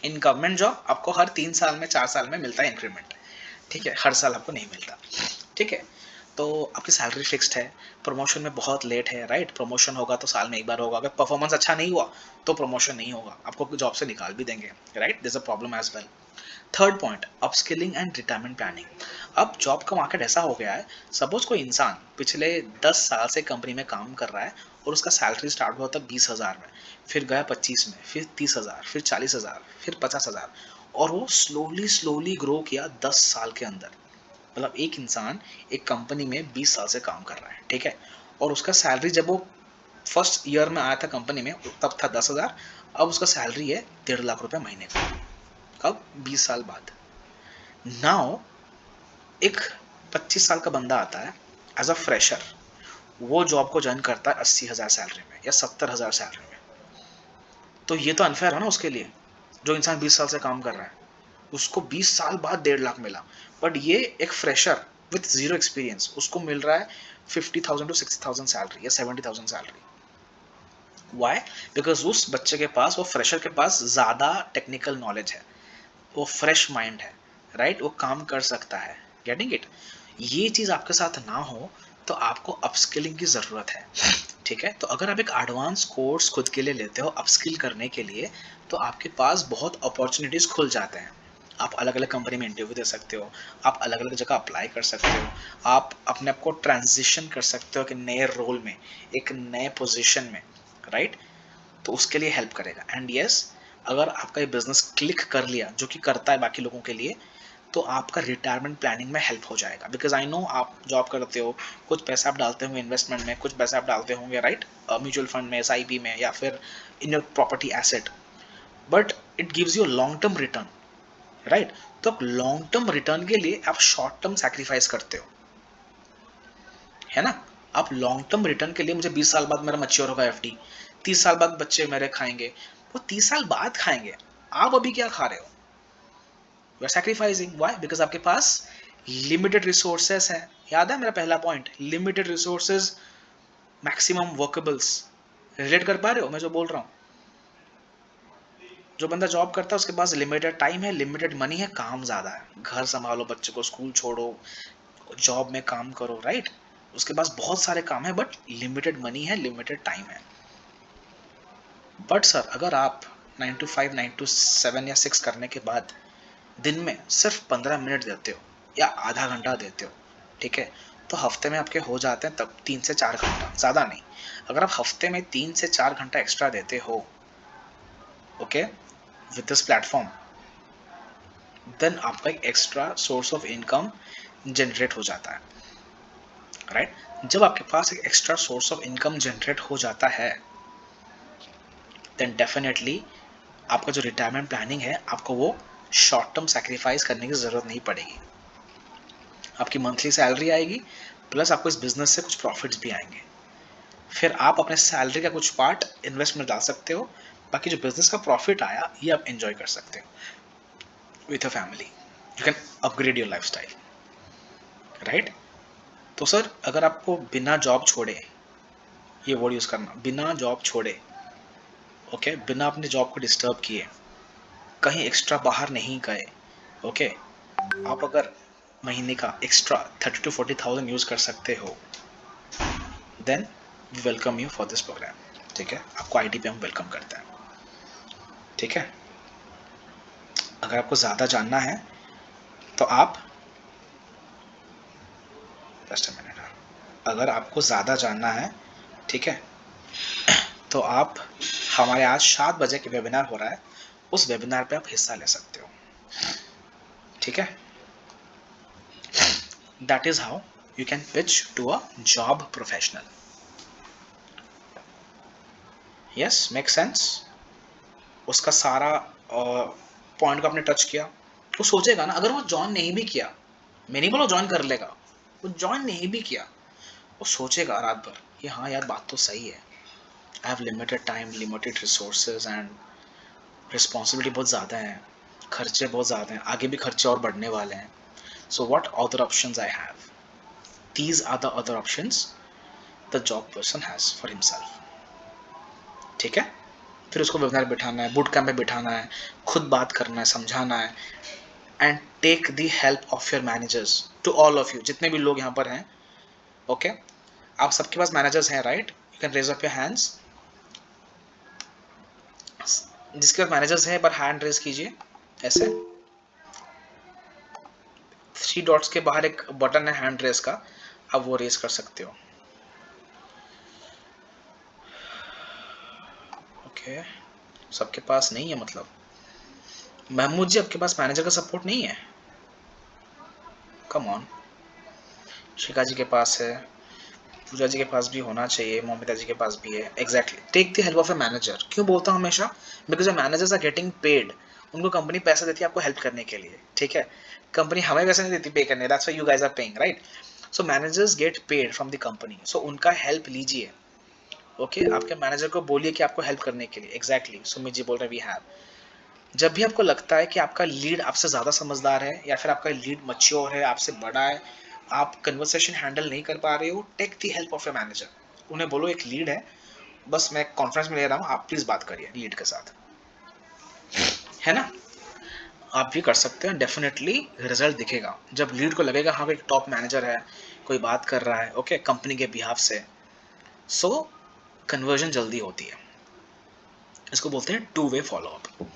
इन गवर्नमेंट जॉब आपको हर 3 साल में 4 साल में मिलता है इंक्रीमेंट। ठीक है, हर साल आपको नहीं मिलता। ठीक है, तो आपकी सैलरी फिक्स्ड है। प्रमोशन में बहुत लेट है, राइट। प्रमोशन होगा तो साल में एक बार होगा, अगर परफॉर्मेंस अच्छा नहीं हुआ तो प्रमोशन नहीं होगा, आपको जॉब से निकाल भी देंगे, right. This a problem as well. Third point, upskilling and retirement planning. अब जॉब का मार्केट ऐसा हो गया है, सपोज कोई इंसान पिछले 10 साल से कंपनी में काम कर रहा है और उसका सैलरी स्टार्ट हुआ था 20,000 में, फिर गया 25 में, फिर 30,000, फिर 40,000, फिर 50,000, और वो स्लोली स्लोली ग्रो किया 10 साल के अंदर। मतलब एक इंसान एक कंपनी में 20 साल से काम कर रहा है, ठीक है, और उसका सैलरी जब वो फर्स्ट ईयर में आया था कंपनी में तब था 10,000, अब उसका सैलरी है 1.5 लाख रुपए महीने का। कब? 20 साल बाद। नाउ एक 25 साल का बंदा आता है एज अ फ्रेशर, वो जॉब को ज्वाइन करता है 80,000 सैलरी में या 70,000 सैलरी में। तो ये तो अनफेयर है ना उसके लिए, जो इंसान 20 साल से काम कर रहा है उसको 20 साल बाद 1.5 लाख मिला, बट ये एक फ्रेशर विथ जीरो एक्सपीरियंस उसको मिल रहा है 50,000 to 60,000 सैलरी या 70,000 सैलरी। वाई? बिकॉज उस बच्चे के पास, वो फ्रेशर के पास ज़्यादा टेक्निकल नॉलेज है, वो फ्रेश माइंड है, राइट, वो काम कर सकता है। Getting it? ये चीज़ आपके साथ ना हो तो आपको अपस्किलिंग की ज़रूरत है। ठीक है, तो अगर आप एक एडवांस कोर्स खुद के लिए लेते हो अपस्किल करने के लिए, तो आपके पास बहुत अपॉर्चुनिटीज़ खुल जाते हैं। आप अलग अलग कंपनी में इंटरव्यू दे सकते हो, आप अलग अलग जगह अप्लाई कर सकते हो, आप अपने आप को ट्रांजिशन कर सकते हो एक नए रोल में, एक नए पोजीशन में, राइट। तो उसके लिए हेल्प करेगा। एंड यस, अगर आपका ये बिजनेस क्लिक कर लिया, जो कि करता है बाकी लोगों के लिए, तो आपका रिटायरमेंट प्लानिंग में हेल्प हो जाएगा। बिकॉज आई नो आप जॉब करते हो, कुछ पैसा आप डालते होंगे इन्वेस्टमेंट में, कुछ पैसा आप डालते होंगे, राइट, म्यूचुअल फंड में, SIP में, या फिर in your property asset, but it gives you long term return, right. तो आप लॉन्ग टर्म रिटर्न के लिए आप शॉर्ट टर्म सैक्रिफाइस करते हो, है ना। आप लॉन्ग टर्म रिटर्न के लिए, मुझे 20 साल बाद मेरा मैच्योर होगा FD, 30 साल बाद बच्चे मेरे खाएंगे, वो 30 साल बाद खाएंगे, आप अभी क्या खा रहे हो? You are sacrificing. Why? Because आपके पास लिमिटेड रिसोर्सेस है। याद है मेरा पहला point, limited resources, maximum workables. Relate कर पा रहे हो मैं जो बोल रहा हूँ? जो बंदा जॉब करता है उसके पास लिमिटेड टाइम है, लिमिटेड मनी है, काम ज्यादा है, घर संभालो, बच्चे को स्कूल छोड़ो, जॉब में काम करो, राइट। उसके पास बहुत सारे काम है, बट लिमिटेड मनी है, लिमिटेड टाइम है। बट सर, अगर आप 9 to 5, 9 to 7 या 6 करने के बाद दिन में सिर्फ 15 मिनट देते हो या आधा घंटा देते हो, ठीक है, तो हफ्ते में आपके हो जाते हैं तब 3 से 4 घंटा, ज़्यादा नहीं। अगर आप हफ्ते में 3 से 4 घंटा एक्स्ट्रा देते हो, okay, with this platform, then आपका एक extra source of income generate हो जाता है, राइट। जब आपके पास एक extra source of income generate हो जाता है, देन डेफिनेटली आपका जो रिटायरमेंट प्लानिंग है, आपको वो शॉर्ट टर्म सेक्रीफाइस करने की ज़रूरत नहीं पड़ेगी। आपकी मंथली सैलरी आएगी, प्लस आपको इस बिजनेस से कुछ प्रॉफिट्स भी आएंगे। फिर आप अपने सैलरी का कुछ पार्ट इन्वेस्ट में डाल सकते हो, बाकी जो बिजनेस का प्रॉफिट आया ये आप एंजॉय कर सकते हो with a family. You can upgrade your life style, right. तो सर, अगर आपको बिना जॉब छोड़े, ये वर्ड यूज करना, बिना जॉब छोड़े, ओके, बिना अपने जॉब को डिस्टर्ब किए, कहीं एक्स्ट्रा बाहर नहीं गए, ओके, आप अगर महीने का एक्स्ट्रा 30 to 40,000 यूज कर सकते हो, then we welcome you for this program. ठीक है, आपको IT पे हम वेलकम करते हैं। ठीक है, अगर आपको ज़्यादा जानना है तो आप, जस्ट अ मिनट, अगर आपको ज़्यादा जानना है, ठीक है, तो आप, हमारे आज 7 बजे के वेबिनार हो रहा है, उस वेबिनार पे आप हिस्सा ले सकते हो। ठीक है, that is how you can pitch to a job professional. Yes, make sense? उसका सारा पॉइंट को आपने टच किया। वो सोचेगा ना, अगर वो ज्वाइन नहीं भी किया, मैं नहीं बोला ज्वाइन कर लेगा, वो ज्वाइन नहीं भी किया, वो सोचेगा रात भर कि हाँ यार बात तो सही है, I have limited time, limited resources and responsibility बहुत ज़्यादा है, खर्चे बहुत ज़्यादा हैं, आगे भी खर्चे और बढ़ने वाले हैं. So what other options I have? These are the other options the job person has for himself. ठीक है. फिर उसको वेबिनार बिठाना है, बूट कैंप में बिठाना है, खुद बात करना है, समझाना है. And take the help of your managers. To all of you, जितने भी लोग यहाँ पर हैं, ओके आप सबके पास मैनेजर्स हैं, right? You can raise up your hands. जिसके पास मैनेजर्स हैं एक बार हैंड रेज कीजिए ऐसे. 3 डॉट्स के बाहर एक बटन है हैंड रेज का, आप वो रेज कर सकते हो. ओके सबके पास नहीं है मतलब. महमूद जी आपके पास मैनेजर का सपोर्ट नहीं है? Come on. शिखा जी के पास है, पूजा जी के पास भी होना चाहिए, मोमिता जी के पास भी है. Exactly. Take the help of a manager. क्यों बोलता हूँ हमेशा? Because managers are getting paid. उनको कंपनी पैसा देती है आपको हेल्प करने के लिए. ठीक है. कंपनी हमें पैसे नहीं देती पे करने. That's why you guys are paying, right? So managers get paid from the company. So उनका हेल्प लीजिए. ओके आपके मैनेजर को बोलिए कि आपको हेल्प करने के लिए. एग्जैक्टली. सुमित जी बोल रहे हैं वी हैव. जब भी आपको लगता है कि आपका लीड आपसे ज़्यादा समझदार है या फिर आपका लीड मच्योर है, आपसे बड़ा है, आप कन्वर्सेशन हैंडल नहीं कर पा रहे हो, take the help of a manager. उन्हें बोलो एक लीड है, बस मैं कॉन्फ्रेंस में ले रहा हूँ, आप प्लीज़ बात करिए लीड के साथ. है ना? आप भी कर सकते हैं. डेफिनेटली रिजल्ट दिखेगा जब लीड को लगेगा हाँ कोई टॉप मैनेजर है, कोई बात कर रहा है, ओके कंपनी के बिहाफ से. सो कन्वर्जन जल्दी होती है. इसको बोलते हैं two way follow up.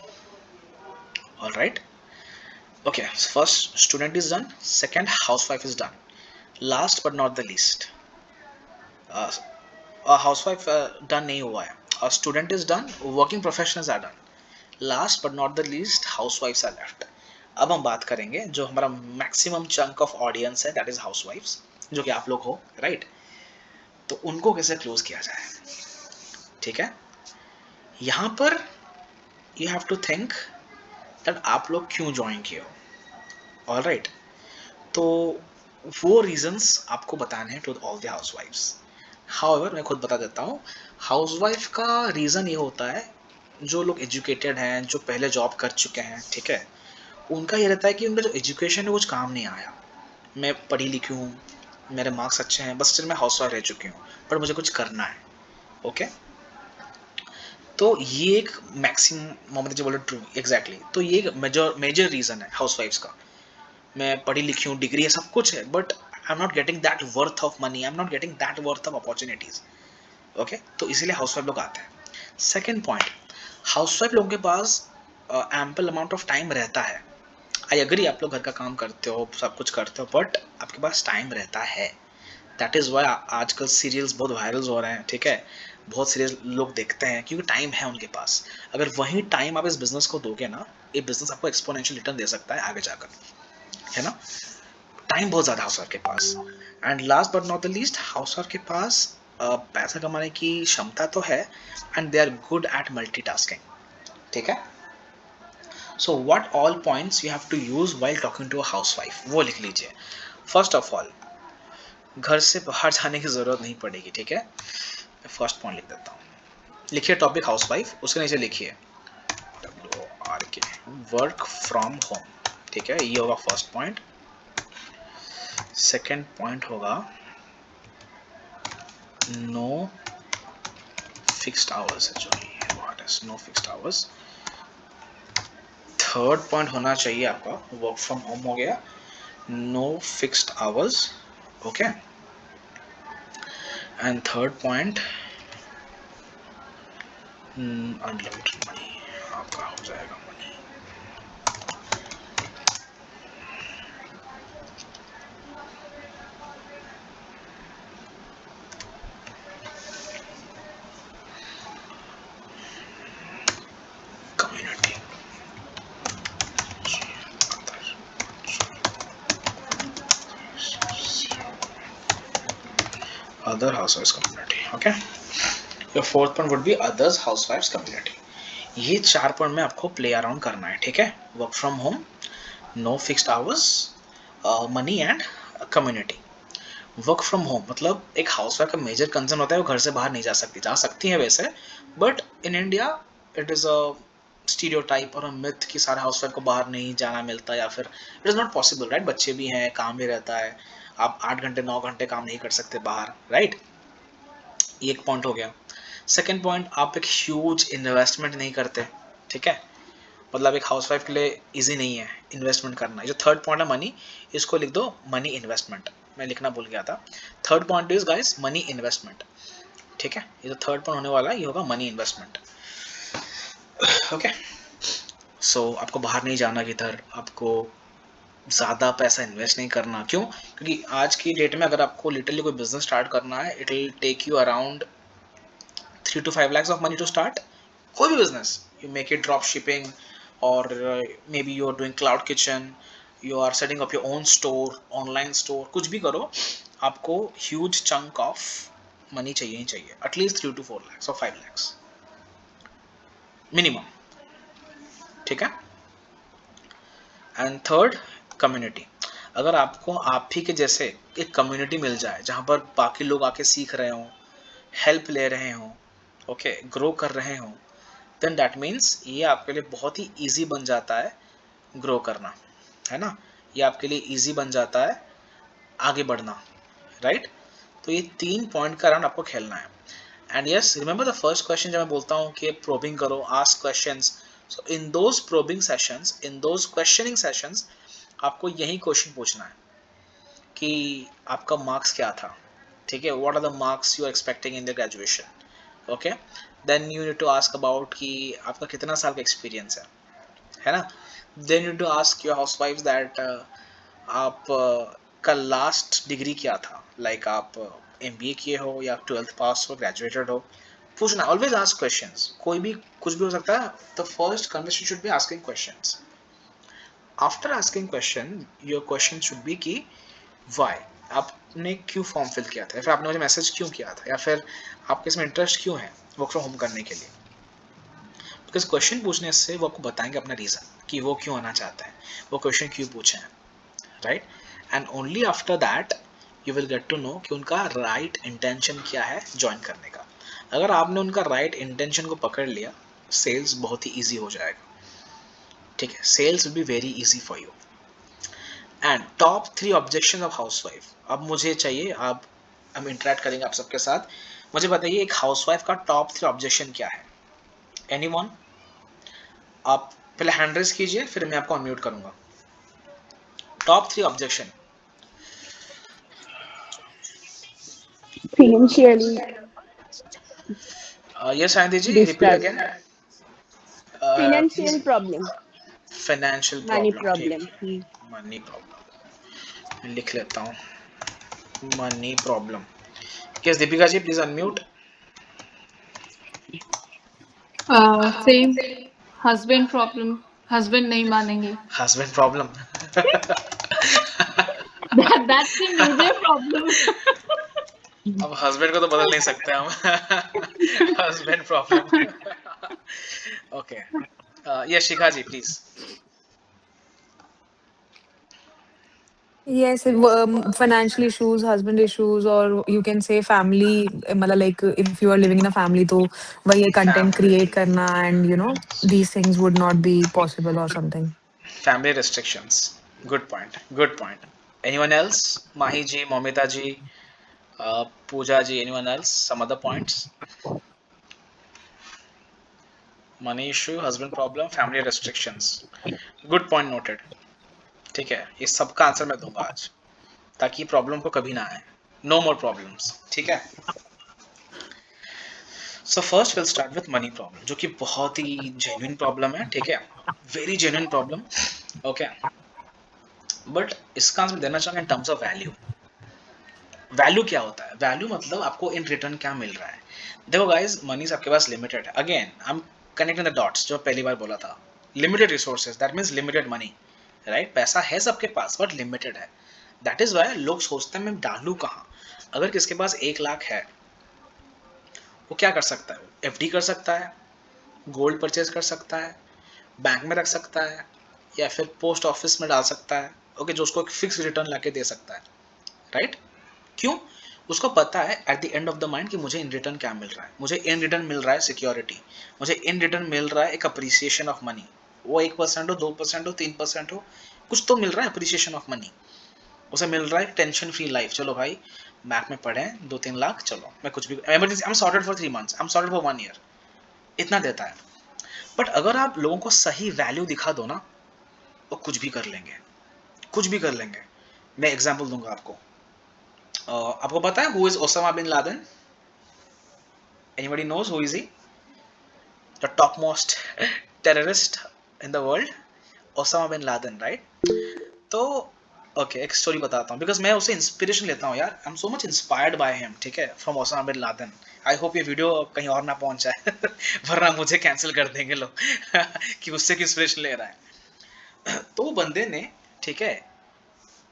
Alright. Okay, so first student is done, second housewife is done. Last but not the least, housewife done नहीं हुआ है. Student is done, working professionals are done. Last but not the least, housewives are left. अब हम बात करेंगे जो हमारा maximum chunk of audience है, दैट इज हाउसवाइफ्स, जो कि आप लोग हो, राइट? तो उनको कैसे क्लोज किया जाए. ठीक है. यहाँ पर you have to think that आप लोग क्यों ज्वाइन किए हो. All right. तो वो रीजंस आपको बताने हैं टू ऑल द हाउसवाइफ्स. हाउएवर मैं खुद बता देता हूँ. हाउसवाइफ का रीज़न ये होता है, जो लोग एजुकेटेड हैं, जो पहले जॉब कर चुके हैं, ठीक है, उनका ये रहता है कि उनका जो एजुकेशन है कुछ काम नहीं आया. मैं पढ़ी लिखी हूँ, मेरे मार्क्स अच्छे हैं, बस स्टिल मैं हाउसवाइफ रह चुकी हूँ, पर मुझे कुछ करना है. ओके. तो ये एक मैक्सिमम मोहम्मद जी बोले ट्रू. एग्जैक्टली. तो ये एक मेजर रीज़न है हाउसवाइफ्स का. मैं पढ़ी लिखी हूँ, डिग्री है, सब कुछ है, but I am not getting that worth of money, I am not getting that worth of opportunities. Okay. तो इसीलिए हाउसवाइफ लोग आते हैं. सेकेंड पॉइंट, हाउसवाइफ लोगों के पास एम्पल अमाउंट ऑफ टाइम रहता है. आई एग्री, आप लोग घर का काम करते हो, सब कुछ करते हो, बट आपके पास टाइम रहता है. दैट इज़ वाई आजकल सीरियल्स बहुत वायरल हो रहे हैं. ठीक है. बहुत सीरियल लोग देखते हैं क्योंकि टाइम है उनके पास. अगर वही टाइम आप इस बिजनेस को दोगे ना, ये बिजनेस आपको एक्सपोनेंशियल रिटर्न दे सकता है आगे जाकर. है ना? टाइम बहुत ज़्यादा हाउसवाइफ के पास. And last but not the least, housewife के पास पैसा कमाने की क्षमता तो है, and they are good at multitasking. ठीक है. So what all points you have to use while talking to a housewife, वो लिख लीजिए. फर्स्ट ऑफ ऑल, घर से बाहर जाने की ज़रूरत नहीं पड़ेगी. ठीक है. मैं फर्स्ट पॉइंट लिख देता हूँ. लिखिए टॉपिक हाउसवाइफ, उसके नीचे लिखिए WRK, वर्क फ्रॉम होम. ठीक है. ये होगा फर्स्ट पॉइंट. सेकेंड पॉइंट होगा no fixed hours. No fixed hours. Third point होना चाहिए आपका वर्क फ्रॉम होम हो गया, no fixed hours. Okay. And third point unlimited money. आपका हो जाएगा money. Community. other housewives community. Okay. Your fourth point would be others housewives community. ये 4 point में आपको प्ले अराउंड करना है. ठीक है. Work from home, no fixed hours, money and community. Work from home मतलब एक हाउसवाइफ का मेजर कंसर्न होता है वो घर से बाहर नहीं जा सकती है वैसे, but in India it is a stereotype और मिथ कि सारे हाउसवाइफ को बाहर नहीं जाना मिलता, या फिर it is not possible, right? बच्चे भी हैं, काम भी रहता है, आप 8 घंटे 9 घंटे काम नहीं कर सकते बाहर, राइट? ये एक पॉइंट हो गया। सेकेंड पॉइंट, आप एक ह्यूज इन्वेस्टमेंट नहीं करते, ठीक है? मतलब एक हाउसवाइफ के लिए इजी नहीं है इन्वेस्टमेंट करना। जो थर्ड पॉइंट है मनी, इसको लिख दो मनी इन्वेस्टमेंट, मैं लिखना भूल गया था। Third point is guys money investment, ठीक है? ये जो थर्ड पॉइंट होने वाला है ये होगा मनी इन्वेस्टमेंट। ओके, सो आपको बाहर नहीं जाना किधर, आपको ज़्यादा पैसा इन्वेस्ट नहीं करना। क्यों? क्योंकि आज की डेट में अगर आपको लिटरली कोई बिजनेस स्टार्ट करना है, it will take you around 3 to 5 lakhs of money to start कोई भी business. You make it drop shipping, और may B you are doing cloud kitchen, you are setting up your own store, online store, कुछ भी करो, आपको huge chunk of money चाहिए ही चाहिए, at least 3 to 4 lakhs और 5 lakhs मिनिमम, ठीक है? And third, community. अगर आपको आप ही के जैसे एक कम्युनिटी मिल जाए जहाँ पर बाकी लोग आके सीख रहे हों, हेल्प ले रहे हों, ओके, ग्रो कर रहे हों, देन दैट मीन्स ये आपके लिए बहुत ही ईजी बन जाता है ग्रो करना, है ना? ये आपके लिए ईजी बन जाता है आगे बढ़ना, राइट? तो ये 3 पॉइंट का राउंड आपको खेलना है। And yes, remember the first question जब मैं बोलता हूँ कि प्रोबिंग करो, ask questions, so in those probing sessions, in those questioning sessions, आपको यही क्वेश्चन पूछना है कि आपका मार्क्स क्या था, ठीक है? What are the marks you are expecting in the graduation, okay? Then you need to ask about कि आपका कितना साल का एक्सपीरियंस है ना? Then you need to ask your हाउसवाइफ्स दैट आप का लास्ट डिग्री क्या था, लाइक आप एमबीए किए हो या 12th पास हो, ग्रेजुएटेड हो, पूछना। ऑलवेज आस्क क्वेश्चंस, कोई भी कुछ भी हो सकता है। The first conversation should be asking questions. After asking question, your question should be कि वाई, आपने क्यों फॉर्म फिल किया था, या फिर आपने मुझे मैसेज क्यों किया था, या फिर आपके इसमें इंटरेस्ट क्यों है वर्क फ्रॉम होम करने के लिए। बिकॉज क्वेश्चन पूछने से वो आपको बताएंगे अपना रीज़न कि वो क्यों आना चाहते हैं, वो क्वेश्चन क्यों पूछे हैं, right? And only after that you will get to know कि उनका राइट इंटेंशन क्या है ज्वाइन करने का। अगर आपने उनका राइट इंटेंशन को पकड़ लिया, सेल्स बहुत ही ईजी हो जाएगा, ठीक है? Sales will be very easy for you. And top 3 objection of housewife, अब मुझे चाहिए, आप हम इंटरेक्ट करेंगे आप सबके साथ। मुझे बताइए एक हाउसवाइफ का टॉप 3 ऑब्जेक्शन क्या है? एनीवन? आप पहले हैंड रेज कीजिए, फिर मैं आपको अनम्यूट करूंगा। Top 3 objection. financial yes Ayanti ji, repeat distress, again please. financial problem, financial money problem, ठीक problem. है, मनी प्रॉब्लम लिख लेता हूँ, money problem. Yes Deepika ji, please unmute. Same, husband problem, husband नहीं मानेंगे। Husband problem. That's the major problem. अब husband को तो बदल नहीं सकते हम। Husband problem. Okay, yes Shikha ji please. Yes, financial issues, husband issues, or you can say family. मतलब like if you are living in a family, तो वही ये content create फैमिली, करना and these things would not be possible or something. Family restrictions, good point, good point. Anyone else? Mahi ji, Momita ji, Pooja ji, anyone else? Some other points? Money issue, husband problem, family restrictions, good point noted, ठीक है? ये सबका answer मैं दूंगा आज, ताकि problem को कभी ना आए, नो मोर प्रॉब्लम्स, ठीक है? So first will start with money problem, जो कि बहुत ही जेन्युइन प्रॉब्लम है, ठीक है? Very genuine problem, okay? But इसका आंसर देना चाहूंगा in terms of value. Value क्या होता है? वैल्यू मतलब आपको इन रिटर्न क्या मिल रहा है। देखो गाइस, मनी आपके पास लिमिटेड है। Again I am connecting the dots, जो पहली बार बोला था, limited resources, that means limited money, right? पैसा है सबके पास बट लिमिटेड है। दैट इज वाई लोग सोचते हैं मैं डालू कहाँ। अगर किसके पास 1 लाख है, वो क्या कर सकता है? एफडी कर सकता है, गोल्ड परचेज कर सकता है, बैंक में रख सकता है, या फिर पोस्ट ऑफिस में डाल सकता है, ओके, जो उसको एक फिक्स रिटर्न लाके दे सकता है, राइट? क्यों? उसको पता है eight the end of the mind कि मुझे इन रिटर्न क्या मिल रहा है, मुझे इन रिटर्न मिल रहा है सिक्योरिटी, मुझे इन रिटर्न मिल रहा है एक अप्रिसिएशन ऑफ मनी, वो 1% हो, 2% हो, 3% हो, कुछ तो मिल रहा है अप्रिसिएशन ऑफ मनी, उसे मिल रहा है टेंशन फ्री लाइफ। चलो भाई मैथ में पढ़े 2-3 लाख, चलो मैं कुछ भी emergency, I am sorted for 3 months, I am sorted for 1 year, इतना देता है। बट अगर आप लोगों को सही वैल्यू दिखा दो ना, वो कुछ भी कर लेंगे, कुछ भी कर लेंगे। मैं एग्जांपल दूंगा आपको। आपको पता है who is Osama bin Laden? Anybody knows who is he? The top most terrorist in the world, Osama bin Laden, right? तो ओके, एक स्टोरी बताता हूँ, बिकॉज मैं उसे इंस्पिरेशन लेता हूँ यार, I am so much inspired by him, ठीक है, from Osama bin Laden. I hope ये वीडियो कहीं और ना पहुंच जाए वरना मुझे कैंसिल कर देंगे लोग कि उससे की इंस्पिरेशन ले रहा है। तो वो बंदे ने, ठीक है,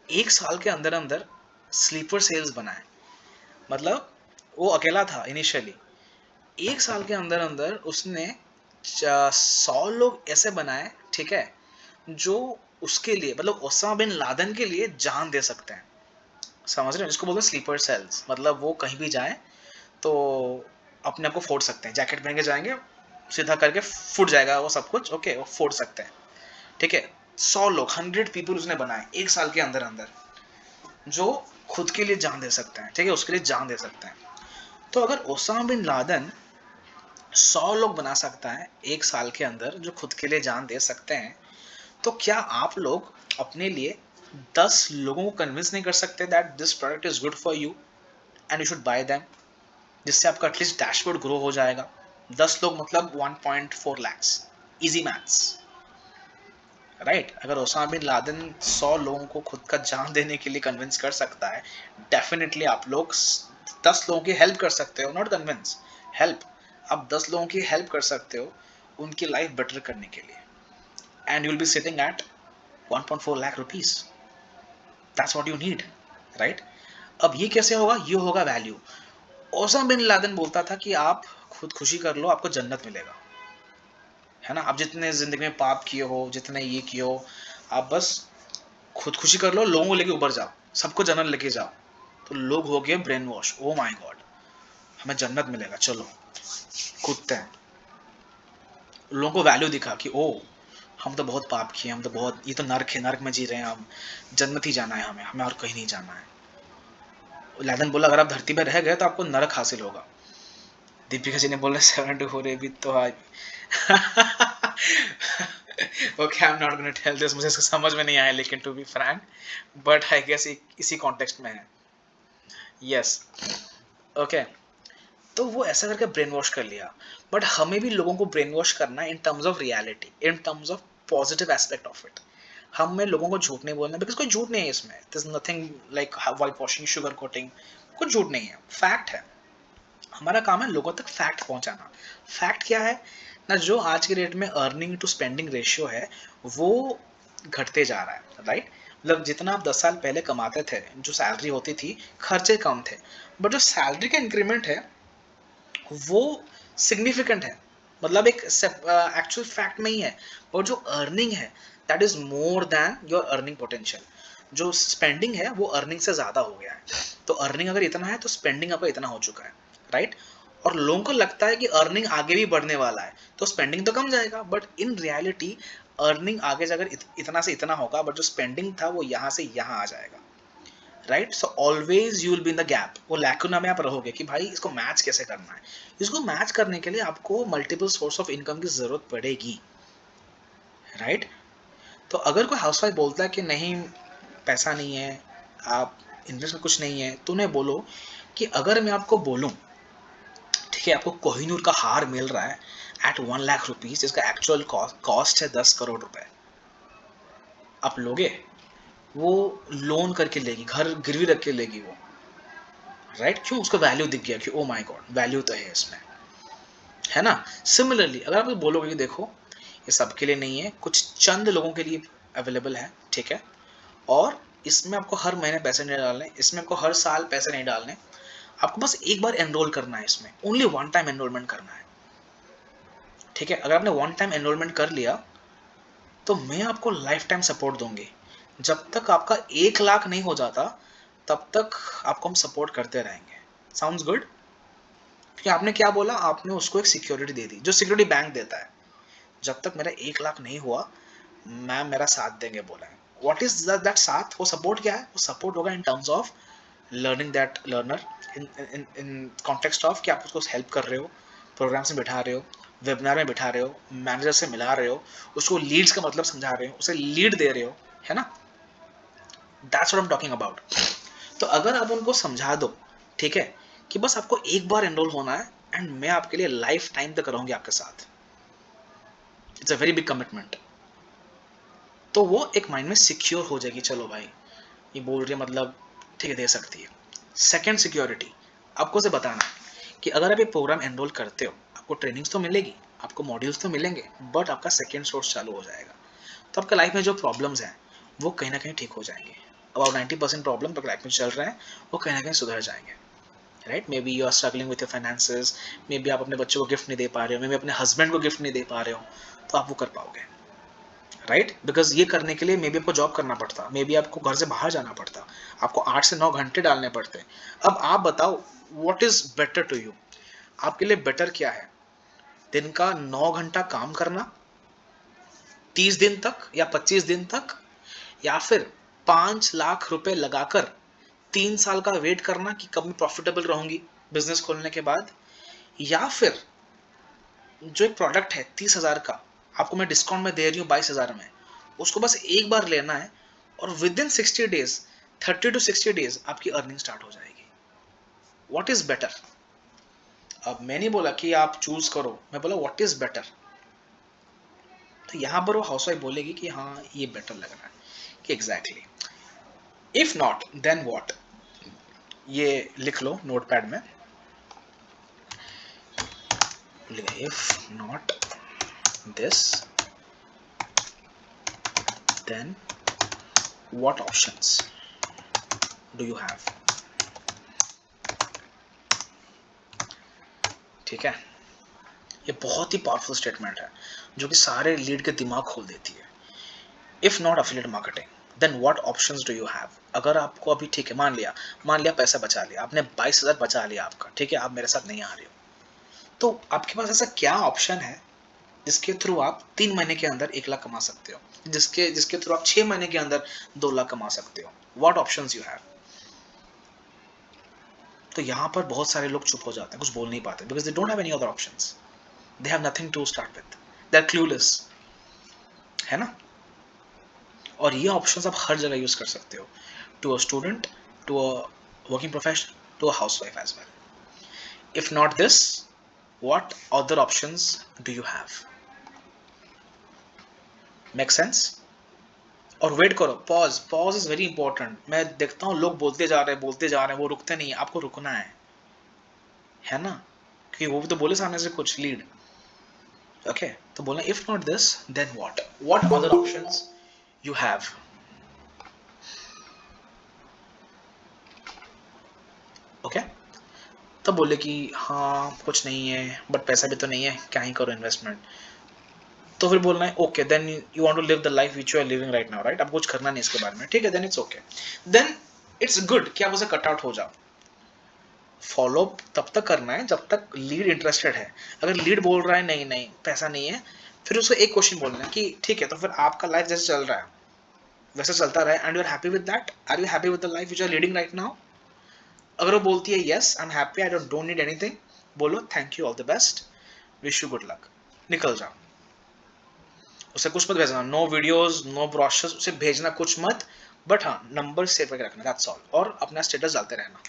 1 साल के अंदर अंदर स्लीपर सेल्स बनाए। मतलब वो अकेला था इनिशियली, 1 साल के अंदर अंदर उसने 100 लोग ऐसे बनाए, ठीक है, जो उसके लिए, मतलब ओसामा बिन लादेन के लिए जान दे सकते हैं। समझ रहे हो जिसको बोलते हैं स्लीपर सेल्स? मतलब वो कहीं भी जाए तो अपने आप को फोड़ सकते हैं, जैकेट पहन के जाएंगे, सीधा करके फूट जाएगा वो सब कुछ, ओके, वो फोड़ सकते हैं, ठीक है। 100 लोग, 100 पीपल उसने बनाए 1 साल के अंदर अंदर, जो खुद के लिए जान दे सकते हैं, ठीक है, उसके लिए जान दे सकते हैं। तो अगर ओसामा बिन लादेन 100 लोग बना सकता है 1 साल के अंदर जो खुद के लिए जान दे सकते हैं, तो क्या आप लोग अपने लिए 10 लोगों को कन्विंस नहीं कर सकते that this product is good for you and you should buy them, जिससे आपका एटलीस्ट डैशबोर्ड ग्रो हो जाएगा। 10 लोग मतलब 1.4 lakhs, इजी मैथ्स, राइट? अगर ओसामा बिन लादेन 100 लोगों को खुद का जान देने के लिए कन्विंस कर सकता है, डेफिनेटली आप लोग 10 लोगों की हेल्प कर सकते हो, नॉट कन्विंस, हेल्प। आप 10 लोगों की हेल्प कर सकते हो उनकी लाइफ बेटर करने के लिए, and you will be sitting at 1.4 lakh rupees, that's what you need, right? अब ये कैसे होगा? ये होगा वैल्यू। ओसामा बिन लादेन बोलता था कि आप खुद खुशी कर लो, आपको जन्नत मिलेगा, है ना? आप जितने जिंदगी में पाप किए हो, जितने ये किए हो, आप बस खुद खुशी कर लो, लोगों को लेके ऊपर जाओ, सबको जन्नत लेके जाओ। तो लोग हो गए brain wash, oh my God हमें जन्नत मिलेगा, चलो कूदते हैं। लोगों को वैल्यू दिखा कि ओ हम तो बहुत पाप किए, हम तो बहुत, ये तो नर्क है, नर्क में जी रहे हैं हम, जन्नत ही जाना है हमें, हमें और कहीं नहीं जाना है। लादेन बोला अगर आप धरती पे रह गए तो आपको नरक हासिल होगा। दीपिका जी ने बोला 7 हो रही भी तो आज okay, I am not gonna tell this, मुझे इसका समझ में नहीं आया, लेकिन to be frank, but I guess इसी कॉन्टेक्स्ट में है। Yes, okay. तो वो ऐसा करके ब्रेन वॉश कर लिया। बट हमें भी लोगों को ब्रेन वॉश करना है in terms of reality, in terms of positive aspect of it. हमें लोगों को झूठ नहीं बोलना, बिकॉज कोई झूठ नहीं है इसमें, this nothing like white washing, sugar coating, कुछ झूठ नहीं है, फैक्ट है। हमारा काम है लोगों तक फैक्ट पहुंचाना। फैक्ट क्या है ना, जो आज के डेट में अर्निंग टू स्पेंडिंग रेशियो है वो घटते जा रहा है, राइट? मतलब जितना आप 10 साल पहले कमाते थे, जो सैलरी होती थी, खर्चे कम थे, बट जो सैलरी का इंक्रीमेंट है वो सिग्निफिकेंट है। मतलब एक एक्चुअल फैक्ट में ही है, और जो अर्निंग है that is more than your earning potential. जो स्पेंडिंग है वो अर्निंग से ज़्यादा हो गया है। तो अर्निंग अगर इतना है तो स्पेंडिंग आपका इतना हो चुका है, राइट? और लोगों को लगता है कि अर्निंग आगे भी बढ़ने वाला है तो स्पेंडिंग तो कम जाएगा, बट इन रियलिटी अर्निंग आगे जाकर इतना से इतना होगा, बट जो स्पेंडिंग था वो यहाँ से यहाँ आ जाएगा, right? So always you will be in the gap, वो लैकुना में आप रहोगे कि भाई इसको मैच कैसे करना है। इसको मैच करने के लिए आपको मल्टीपल सोर्स ऑफ इनकम की जरूरत पड़ेगी, राइट? तो अगर कोई हाउसवाइफ बोलता है कि नहीं पैसा नहीं है, आप इन्वेस्ट में कुछ नहीं है, तो उन्हें बोलो कि अगर मैं आपको बोलूं, ठीक है, आपको कोहिनूर का हार मिल रहा है एट 1 लाख रुपीज, जिसका एक्चुअल कॉस्ट है 10 करोड़ रुपए, आप लोगे? वो लोन करके लेगी, घर गिरवी रख के लेगी वो, राइट? क्यों? उसका वैल्यू दिख गया कि ओ माय गॉड वैल्यू तो है इसमें, है ना? सिमिलरली अगर आप बोलोगे कि देखो ये सबके लिए नहीं है, कुछ चंद लोगों के लिए अवेलेबल है, ठीक है, और इसमें आपको हर महीने पैसे नहीं डालने, इसमें आपको हर साल पैसे नहीं डालने, आपको बस एक बार एनरोल करना है इसमें, ओनली वन टाइम एनरोलमेंट करना है, ठीक है? अगर आपने वन टाइम एनरोलमेंट कर लिया तो मैं आपको लाइफ टाइम सपोर्ट दूंगी। जब तक आपका 1 लाख नहीं हो जाता तब तक आपको हम सपोर्ट करते रहेंगे। Sounds good? कि आपने क्या बोला, आपने उसको एक सिक्योरिटी दे दी, जो सिक्योरिटी बैंक देता है। जब तक मेरा 1 लाख नहीं हुआ मैम मेरा साथ देंगे बोला है। व्हाट इज दैट साथ? वो सपोर्ट क्या है? वो सपोर्ट होगा in terms of learning that learner, in context of कि आप उसको हेल्प कर रहे हो, प्रोग्राम्स में बिठा रहे हो, वेबिनार में बिठा रहे हो, मैनेजर से मिला रहे हो, उसको लीड्स का मतलब समझा रहे हो, उसे लीड दे रहे हो, है ना? That's what I am talking about. तो अगर आप उनको समझा दो, ठीक है, कि बस आपको एक बार एनरोल होना है एंड मैं आपके लिए लाइफ टाइम तक रहूंगी आपके साथ, it's a very big commitment, तो वो एक माइंड में सिक्योर हो जाएगी, चलो भाई ये बोल रही है मतलब ठीक है दे सकती है। सेकेंड सिक्योरिटी, आपको उसे बताना कि अगर आप ये प्रोग्राम एनरोल करते हो, आपको ट्रेनिंग्स तो मिलेगी, आपको मॉड्यूल्स तो मिलेंगे, बट आपका सेकेंड सोर्स चालू हो जाएगा। तो आपका लाइफ में जो प्रॉब्लम्स हैं वो कहीं ना कहीं ठीक हो जाएंगे। अबाउट 90% प्रॉब्लम तो लाइफ में चल रहे हैं वो कहीं ना कहीं सुधर जाएंगे, right? May be you are struggling with your finances, maybe आप अपने बच्चों को गिफ्ट नहीं दे पा रहे हो, मे बी अपने हस्बैंड को गिफ्ट नहीं दे पा रहे हो, तो आप वो कर पाओगे, राइट? बिकॉज ये करने के लिए मे बी आपको जॉब करना पड़ता, मे बी आपको घर से बाहर जाना पड़ता, आपको 8 से 9 घंटे डालने पड़ते। अब आप बताओ what is better to you? आपके लिए बेटर क्या है? दिन का 9 घंटा काम करना 30 दिन तक या 25 दिन तक, या फिर 5 लाख रुपए लगाकर 3 साल का वेट करना कि कब मैं प्रॉफिटेबल रहूंगी बिजनेस खोलने के बाद, या फिर जो एक प्रोडक्ट है 30,000 का आपको मैं डिस्काउंट में दे रही हूँ 22,000 में, उसको बस एक बार लेना है और with in 60 days 30 to 60 days आपकी अर्निंग स्टार्ट हो जाएगी। What is better? अब मैं नहीं बोला कि आप चूज करो, मैं बोला व्हाट इज बेटर। तो यहां पर वो हाउसवाइफ बोलेगी कि हाँ ये बेटर लग रहा है, कि exactly if not then what. ये लिख लो नोटपैड में, if not this then what options do you have? ठीक है, ये बहुत ही पावरफुल स्टेटमेंट है जो कि सारे लीड के दिमाग खोल देती है। If not affiliate marketing then what options do you have? अगर आपको अभी ठीक है, मान लिया पैसा बचा लिया आपने, 22,000 बचा लिया आपका, ठीक है, आप मेरे साथ नहीं आ रहे हो, तो आपके पास ऐसा क्या ऑप्शन है जिसके थ्रू आप 3 महीने के अंदर 1 लाख कमा सकते हो, जिसके थ्रू आप 6 महीने के अंदर 2 लाख कमा सकते हो? What options you have? तो यहाँ पर बहुत सारे लोग चुप हो जाते हैं, कुछ बोल नहीं पाते, because they don't have any other options, they have nothing to start with, they are clueless, है ना? और ये ऑप्शंस आप हर जगह यूज कर सकते हो, to a student, to a working professional, to a housewife as well. If not this what other options do you have? Make sense? और वेट करो, पॉज इज वेरी इंपॉर्टेंट। मैं देखता हूँ लोग बोलते जा रहे हैं, वो रुकते नहीं है, आपको रुकना है ना? क्योंकि वो भी तो बोले सामने से कुछ लीड, ओके? तो बोलना if not this then what other options you have? Okay? तब बोले कि हाँ कुछ नहीं है, बट पैसा भी तो नहीं है, क्या ही करो इन्वेस्टमेंट। तो फिर बोलना है okay then you want to live the life which you are living right now, right? अब कुछ करना नहीं इसके बारे में, ठीक है, then it's okay, then it's good कि आप उसे कट आउट हो जाओ। फॉलो तब तक करना है जब तक लीड इंटरेस्टेड है। अगर लीड बोल रहा है नहीं नहीं पैसा नहीं है, फिर उसको एक क्वेश्चन बोलना कि ठीक है, तो फिर आपका लाइफ जैसे चल रहा है वैसे चलता रहे, and you are happy with that, are you happy with the life which you are leading right now? अगर वो बोलती है yes I am happy, I don't need anything, बोलो thank you, all the best, wish you good luck, निकल जाओ। उसे कुछ मत भेजना, नो वीडियोस नो ब्रोशर्स उसे भेजना कुछ मत, बट हाँ नंबर सेव करके रखना, दैट्स ऑल, और अपना स्टेटस डालते रहना,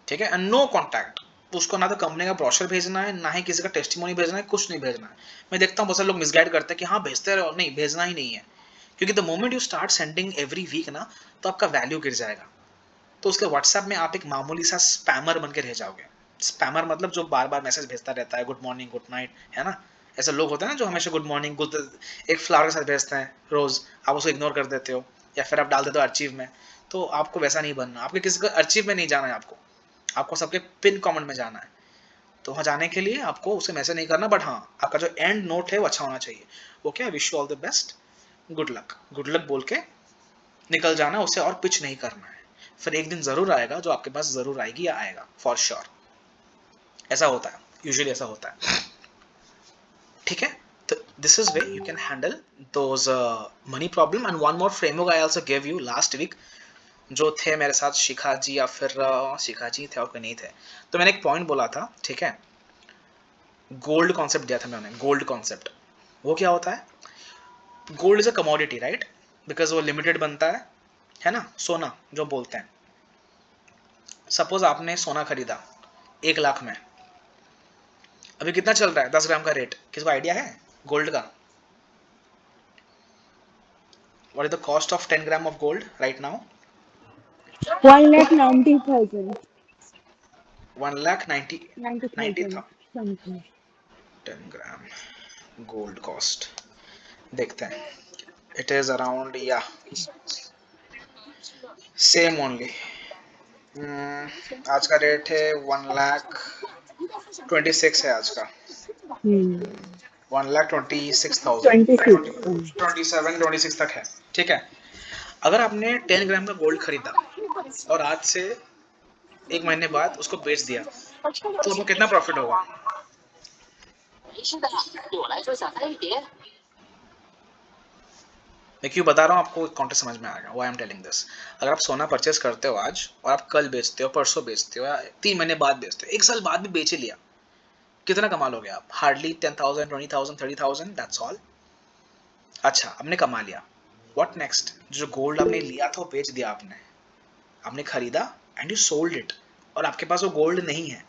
ठीक है? एंड नो कॉन्टैक्ट, उसको ना तो कंपनी का ब्रोशर भेजना है, ना ही किसी का टेस्टिमोनी भेजना है, कुछ नहीं भेजना है। मैं देखता हूँ बहुत सारे लोग मिसगाइड करते हैं कि हाँ भेजते रहो, नहीं भेजना ही नहीं है, क्योंकि the moment you start sending every week ना, तो आपका वैल्यू गिर जाएगा। तो उसके व्हाट्सएप में आप एक मामूली सा स्पैमर बन के रह जाओगे। स्पैमर मतलब जो बार बार मैसेज भेजता रहता है, गुड मॉर्निंग गुड नाइट, है ना? ऐसे लोग होते हैं ना जो हमेशा गुड मॉर्निंग गुड एक फ्लावर के साथ भेजते हैं रोज, आप उसको इग्नोर कर देते हो या फिर आप डाल देते हो अर्चीव में। तो आपको वैसा नहीं बनना, आपके किसी को अर्चीव में नहीं जाना है, आपको सबके पिन कमेंट में जाना है। तो वहाँ जाने के लिए आपको उसे मैसेज नहीं करना, बट हाँ आपका जो एंड नोट है वो अच्छा होना चाहिए। Okay, wish you all the best, good luck बोल के निकल जाना, उसे और पिच नहीं करना है। फिर एक दिन जरूर आएगा जो आपके पास जरूर आएगी या आएगा फॉर श्योर। ऐसा होता है, यूजुअली ऐसा होता है, ठीक है। तो this is way you can handle those money problem. And one more framework I also give you last week, जो थे मेरे साथ शिखा जी या फिर शिखा जी थे और कोई नहीं थे, तो मैंने एक पॉइंट बोला था, ठीक है, गोल्ड कॉन्सेप्ट दिया था मैंने, गोल्ड कॉन्सेप्ट। वो क्या होता है, gold is a commodity right, because वो लिमिटेड बनता है ना, सोना जो बोलते हैं। सपोज आपने सोना खरीदा 1 लाख में, अभी कितना चल रहा है 10 ग्राम का रेट, किसको आइडिया है गोल्ड का? What is the cost of 10 gram of gold right now? 1,90,000. 1,90,000 90,000 था something. 10 ग्राम गोल्ड कॉस्ट, देखते हैं, इट इज अराउंड या सेम ओनली। आज का रेट है 1,26,000 है आज का, 1,26,000, 26. 27-26 तक है, ठीक है। अगर आपने 10 ग्राम का गोल्ड खरीदा और आज से 1 महीने बाद उसको बेच दिया, तो आपको कितना प्रॉफिट होगा? मैं क्यों बता रहा हूँ आपको, कॉन्टेक्स्ट समझ में आएगा, why I am telling this. अगर आप सोना परचेस करते हो आज और आप कल बेचते हो, परसों बेचते हो, या 3 महीने बाद बेचते हो, 1 साल बाद भी बेच ही लिया, कितना कमा लोगे आप? Hardly 10,000, 20,000, 30,000, that's all. अच्छा, आपने कमा लिया, व्हाट नेक्स्ट? जो गोल्ड आपने लिया था वो बेच दिया आपने, आपने खरीदा एंड यू सोल्ड इट, और आपके पास वो गोल्ड नहीं है,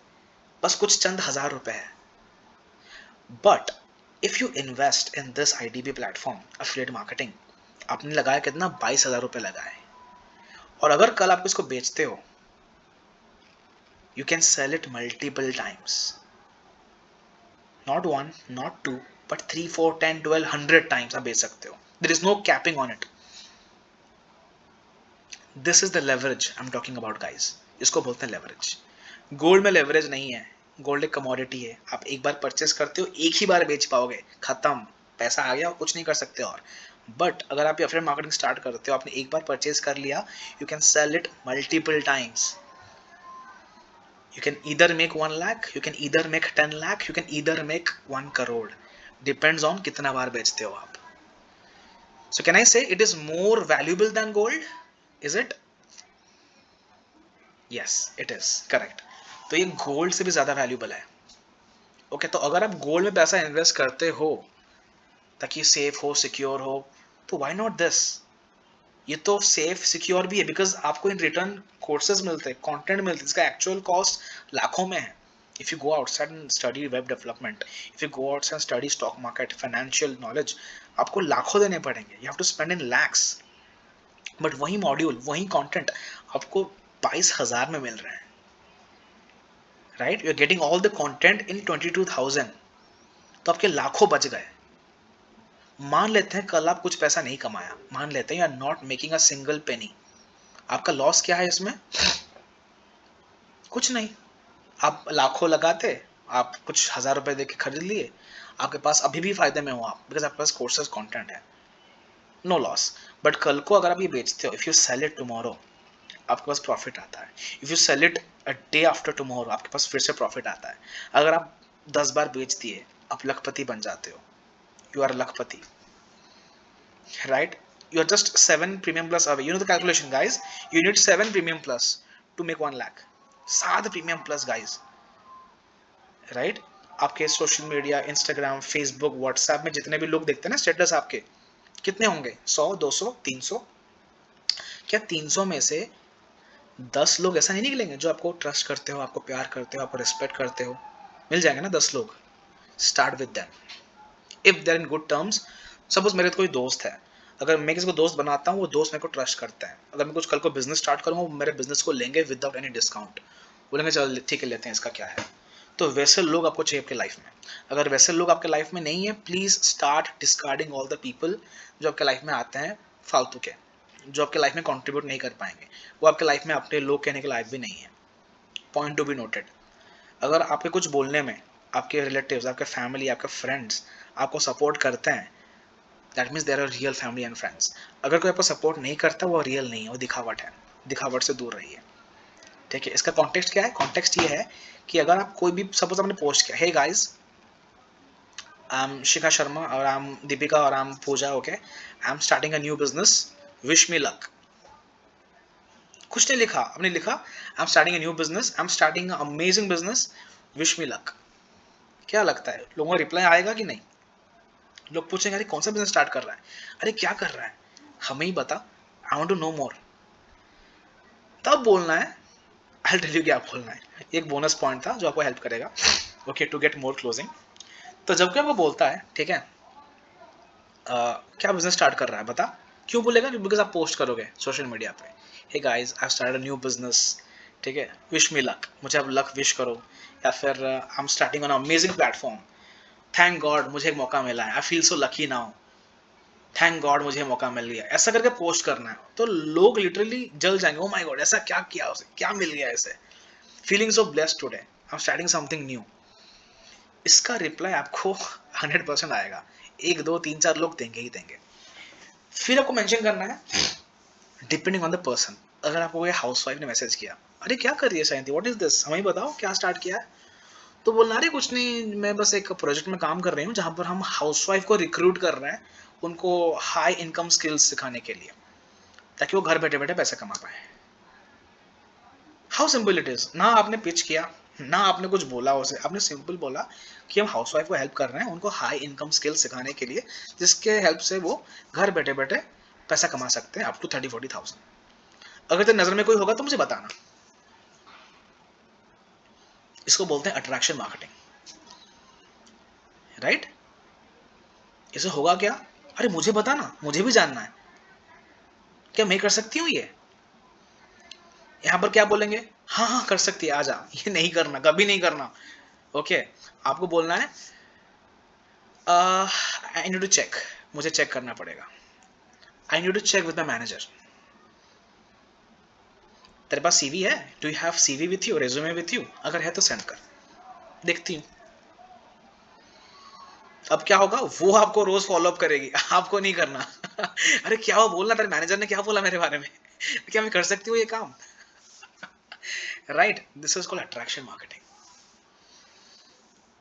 बस कुछ चंद हजार रुपए है। But if you invest in this IDB platform affiliate marketing, आपने लगाया कितना? 22,000 रुपए लगाए, और अगर कल आप इसको बेचते हो, you can sell it multiple times, not 1, not 2, but 3, 4, 10, 12, 100 times आप बेच सकते हो। There is no capping on it. This is the leverage I am talking about guys, इसको बोलते हैं लेवरेज। गोल्ड में लेवरेज नहीं है, गोल्ड एक कमोडिटी है, आप एक बार परचेस करते हो, एक ही बार बेच पाओगे, खत्म, पैसा आ गया, कुछ नहीं कर सकते और। बट अगर आप एफिलिएट मार्केटिंग स्टार्ट करते हो, आपने एक बार परचेस कर लिया, you can sell it multiple times. You can either make 1 lakh, you can either make 10 lakh, you can either make 1 crore. Depends on कितना बार बेचते हो आप। So can I say it is more valuable than gold? Is it? Yes, it is. Correct. तो ये gold से भी ज्यादा valuable है। ओके, तो अगर आप गोल्ड में पैसा इन्वेस्ट करते हो ताकि सेफ हो, सिक्योर हो, तो व्हाई नॉट दिस? ये तो सेफ सिक्योर भी है, बिकॉज आपको इन रिटर्न कोर्सेज मिलते हैं, कंटेंट मिलते हैं, इसका एक्चुअल कॉस्ट लाखों में है। If you go outside and study web development, if you go outside study stock market, financial knowledge, आपको लाखों देने पड़ेंगे, you have to spend in lakhs. But वही मॉड्यूल, वही कंटेंट आपको 22,000 में मिल रहे हैं, right? You are getting all the content in 22,000, तो आपके लाखों बच गए। मान लेते हैं कल आप कुछ पैसा नहीं कमाया, मान लेते हैं you are not making a single penny, आपका लॉस क्या है इसमें? कुछ नहीं। आप लाखों लगाते, आप कुछ हजार रुपए देके खरीद लिए, आपके पास अभी भी फायदे में हो आप, बिकॉज आपके पास कोर्सेज कंटेंट है, नो लॉस। बट कल को अगर आप ये बेचते हो, if you sell it tomorrow, आपके पास प्रॉफिट आता है। If you sell it a day after tomorrow, आपके पास फिर से प्रॉफिट आता है। अगर आप 10 बार बेच दिए, आप लखपति बन जाते हो, you are Lakhpati, right? You are just 7 premium plus away. You know the calculation, guys. You need 7 premium plus to make 1 lakh. 7 premium plus, guys. Right? आपके social media, Instagram, Facebook, WhatsApp में जितने भी लोग देखते हैं ना status आपके, कितने होंगे? 100, 200, 300? क्या 300 में से 10 लोग ऐसा नहीं निकलेंगे जो आपको ट्रस्ट करते हो, आपको प्यार करते हो, आपको रिस्पेक्ट करते हो? मिल जाएंगे ना 10 लोग। Start with them if there in good terms. Suppose मेरे कोई दोस्त है, अगर मैं किसी को दोस्त बनाता हूँ, वो दोस्त मेरे को ट्रस्ट करता है, अगर मैं कुछ कल को बिजनेस स्टार्ट करूँगा, वो मेरे बिजनेस को लेंगे विदाउट एनी डिस्काउंट, बोलेंगे चल ठीक है लेते हैं, इसका क्या है। तो वैसे लोग आपको चाहिए आपके लाइफ में। अगर वैसे लोग आपके लाइफ में नहीं है, please start discarding all the people जो आपके लाइफ में आते हैं फालतू के, जो आपके लाइफ में कॉन्ट्रीब्यूट नहीं कर पाएंगे, वो आपके लाइफ में अपने लोग कहने के लायक भी नहीं है। Point to be noted. अगर आपके कुछ बोलने में आपके रिलेटिव्स, आपके फैमिली, आपके फ्रेंड्स आपको सपोर्ट करते हैं, that means there are real family and friends. अगर कोई आपको सपोर्ट नहीं करता, वो रियल नहीं है, वो दिखावट है। दिखावट से दूर रहिए, ठीक है। इसका कॉन्टेक्स्ट क्या है? कॉन्टेक्स्ट ये है कि अगर आप कोई भी, सपोज आपने पोस्ट किया, hey guys I am Shikha Sharma और आई एम दीपिका और I am Pooja, okay, I am starting a new business, wish me luck. कुछ नहीं लिखा, आपने लिखा I am starting a new business, I am starting a amazing business, wish me luck. क्या लगता है लोगों का रिप्लाई आएगा कि नहीं? लोग पूछेंगे अरे कौन सा बिजनेस स्टार्ट कर रहा है, अरे क्या कर रहा है, हमें ही बता, आई वांट टू नो मोर। तब बोलना है, आई टेल यू क्या बोलना है। एक बोनस पॉइंट था जो आपको हेल्प करेगा, okay, to get more closing. तो जब कोई आपको बोलता है, ठीक है, क्या बिजनेस स्टार्ट कर रहा है बता, क्यों बोलेगा? बिकॉज आप पोस्ट करोगे सोशल मीडिया पे, hey guys I started a new business, ठीक है, विश मी लक, मुझे आप लक विश करो, या फिर आई am starting on amazing platform, thank God मुझे एक मौका मिला है, I feel so lucky now, thank God मुझे मौका मिल गया, ऐसा करके पोस्ट करना है। तो लोग लिटरली जल जाएंगे, ओ माय गॉड ऐसा क्या किया उसे, क्या मिल गया इसे, feeling so blessed today, I am starting something new. इसका रिप्लाई आपको 100% आएगा, एक दो तीन चार लोग देंगे ही देंगे। फिर आपको मेंशन करना है डिपेंडिंग ऑन द पर्सन। अगर आपको कोई हाउसवाइफ ने मैसेज किया, अरे क्या कर रही है सायंती, व्हाट इज दिस, हमें बताओ क्या स्टार्ट किया है, तो बोलना अरे कुछ नहीं, मैं बस एक प्रोजेक्ट में काम कर रही हूँ जहाँ पर हम हाउसवाइफ को रिक्रूट कर रहे हैं, उनको हाई इनकम स्किल्स सिखाने के लिए, ताकि वो घर बैठे बैठे पैसा कमा पाए। How simple it is. ना आपने पिच किया, ना आपने कुछ बोला उसे, आपने सिंपल बोला कि हम हाउसवाइफ को हेल्प कर रहे हैं उनको हाई इनकम स्किल्स सिखाने के लिए, जिसके हेल्प से वो घर बैठे बैठे पैसा कमा सकते हैं अप टू 30-40,000। अगर तेरी नजर में कोई होगा तो मुझे बताना। इसको बोलते हैं अट्रैक्शन मार्केटिंग, राइट। इसे होगा क्या, अरे मुझे बताना, मुझे भी जानना है, क्या मैं कर सकती हूँ ये? यहाँ पर क्या बोलेंगे, हाँ हाँ कर सकती है, आ जा। ये नहीं करना, कभी नहीं करना, ओके। आपको बोलना है आई नीड टू चेक, मुझे चेक करना पड़ेगा, I need to check with my manager. तेरे पास सीवी है, do you have CV with you, resume with you, अगर है तो सेंड कर, देखती हूँ। अब क्या होगा, वो आपको रोज फॉलो अप करेगी, आपको नहीं करना। अरे क्या वो बोलना, तेरे मैनेजर ने क्या बोला मेरे बारे में, क्या मैं कर सकती हूँ ये काम, right. This is called attraction marketing.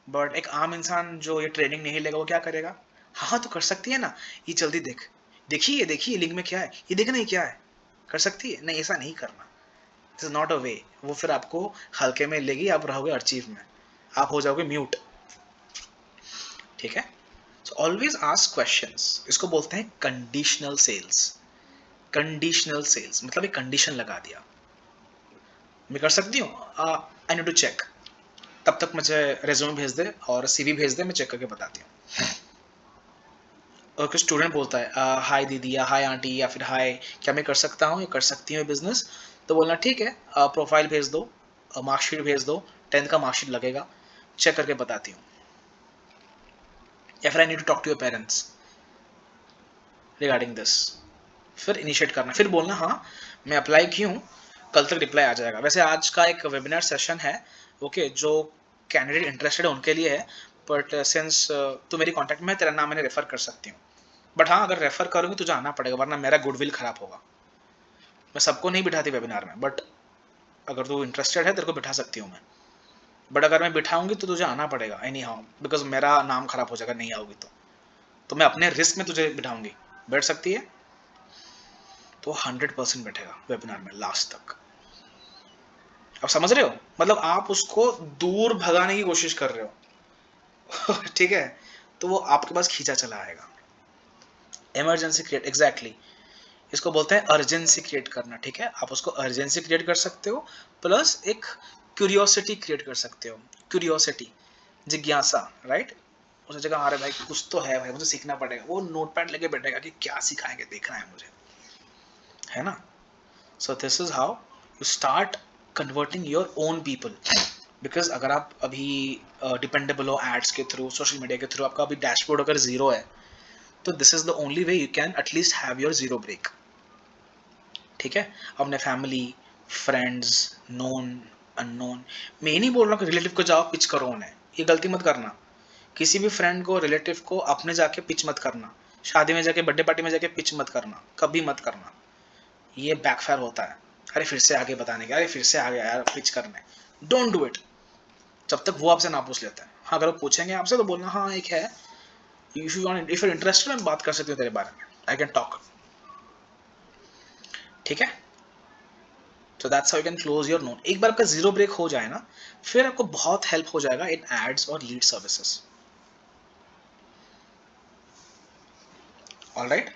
But एक आम इंसान जो ये ट्रेनिंग नहीं लेगा वो क्या करेगा, हाँ हाँ तो कर सकती है ना, ये जल्दी देख, देखिए देखिए लिंक में क्या है, ये देखना ये क्या है, कर सकती है, नहीं ऐसा नहीं करना, दिस इज नॉट अ वे। वो फिर आपको हल्के में लेगी, आप रहोगे अर्चीव में, आप हो जाओगे म्यूट, ठीक है। So always ask questions. इसको बोलते हैं कंडीशनल सेल्स। कंडीशनल सेल्स मतलब एक कंडीशन लगा दिया, मैं कर सकती हूँ, आई नीड टू चेक, तब तक मुझे रेज्यूमे भेज दे और सीवी भेज दे, मैं चेक करके बताती हूँ। और कुछ स्टूडेंट बोलता है हाय दीदी या हाय आंटी या फिर हाय क्या मैं कर सकता हूँ या कर सकती हूँ बिजनेस, तो बोलना ठीक है, प्रोफाइल भेज दो, मार्कशीट भेज दो, 10th का मार्कशीट लगेगा, चेक करके बताती हूँ, या फिर I need to talk to your parents regarding this. फिर इनिशिएट करना, फिर बोलना हाँ मैं अप्लाई की हूँ, कल तक रिप्लाई आ जाएगा। वैसे आज का एक वेबिनार सेशन है, ओके, जो कैंडिडेट इंटरेस्टेड है उनके लिए है, बट सिंस तू मेरी कॉन्टैक्ट में है, तेरा नाम मैंने रेफर कर सकती हूँ, बट हाँ अगर रेफर करूँगी तुझे आना पड़ेगा, वरना मेरा गुडविल खराब होगा। मैं सबको नहीं बिठाती वेबिनार में, बट अगर तू इंटरेस्टेड है तेरे को बिठा सकती हूँ मैं, बट अगर मैं बिठाऊंगी तो तुझे आना पड़ेगा एनी हाउ, बिकॉज मेरा नाम खराब हो जाएगा नहीं आओगी तो मैं अपने रिस्क में तुझे बिठाऊंगी। बैठ सकती है तो 100% बैठेगा वेबिनार में लास्ट तक। आप समझ रहे हो, मतलब आप उसको दूर भगाने की कोशिश कर रहे हो। ठीक है, तो वो आपके पास खींचा चला आएगा। इमरजेंसी क्रिएट, एग्जैक्टली इसको बोलते हैं अर्जेंसी क्रिएट करना, ठीक है। आप उसको अर्जेंसी क्रिएट कर सकते हो, प्लस एक क्यूरियोसिटी क्रिएट कर सकते हो, क्यूरियोसिटी, जिज्ञासा, राइट। उस जगह अरे भाई कुछ तो है भाई, मुझे सीखना पड़ेगा, वो नोटपैड लेके बैठेगा कि क्या सिखाएंगे, देखना है मुझे, है ना। So this is how you start converting your own people. Because अगर आप अभी डिपेंडेबल हो एड्स के थ्रू, सोशल मीडिया के थ्रू, आपका अभी डैशबोर्ड अगर जीरो है, तो this is the only way you can at least have your zero break, ठीक है। अपने फैमिली, फ्रेंड्स, नोन, अननोन, मैं ये नहीं बोल रहा कि रिलेटिव को जाओ पिच करो उन्हें, ये गलती मत करना। किसी भी फ्रेंड को, रिलेटिव को अपने जाके पिच मत करना, शादी में जाके, बर्थडे पार्टी में जाके पिच मत करना, कभी मत करना, ये बैकफायर होता है। अरे फिर से आगे बताने के, अरे फिर से आगे यार पिच करने, डोंट डू इट जब तक वो आपसे ना पूछ लेते हैं। हाँ अगर वो पूछेंगे आपसे तो बोलना हाँ एक है, if you want, if you are interested मैं बात कर सकती हूँ तेरे बारे में, आई कैन टॉक, ठीक है। So that's how you can close your note. एक बार आपका जीरो ब्रेक हो जाए ना, फिर आपको बहुत हेल्प हो जाएगा इन एड्स और लीड सर्विसेज। ऑलराइट,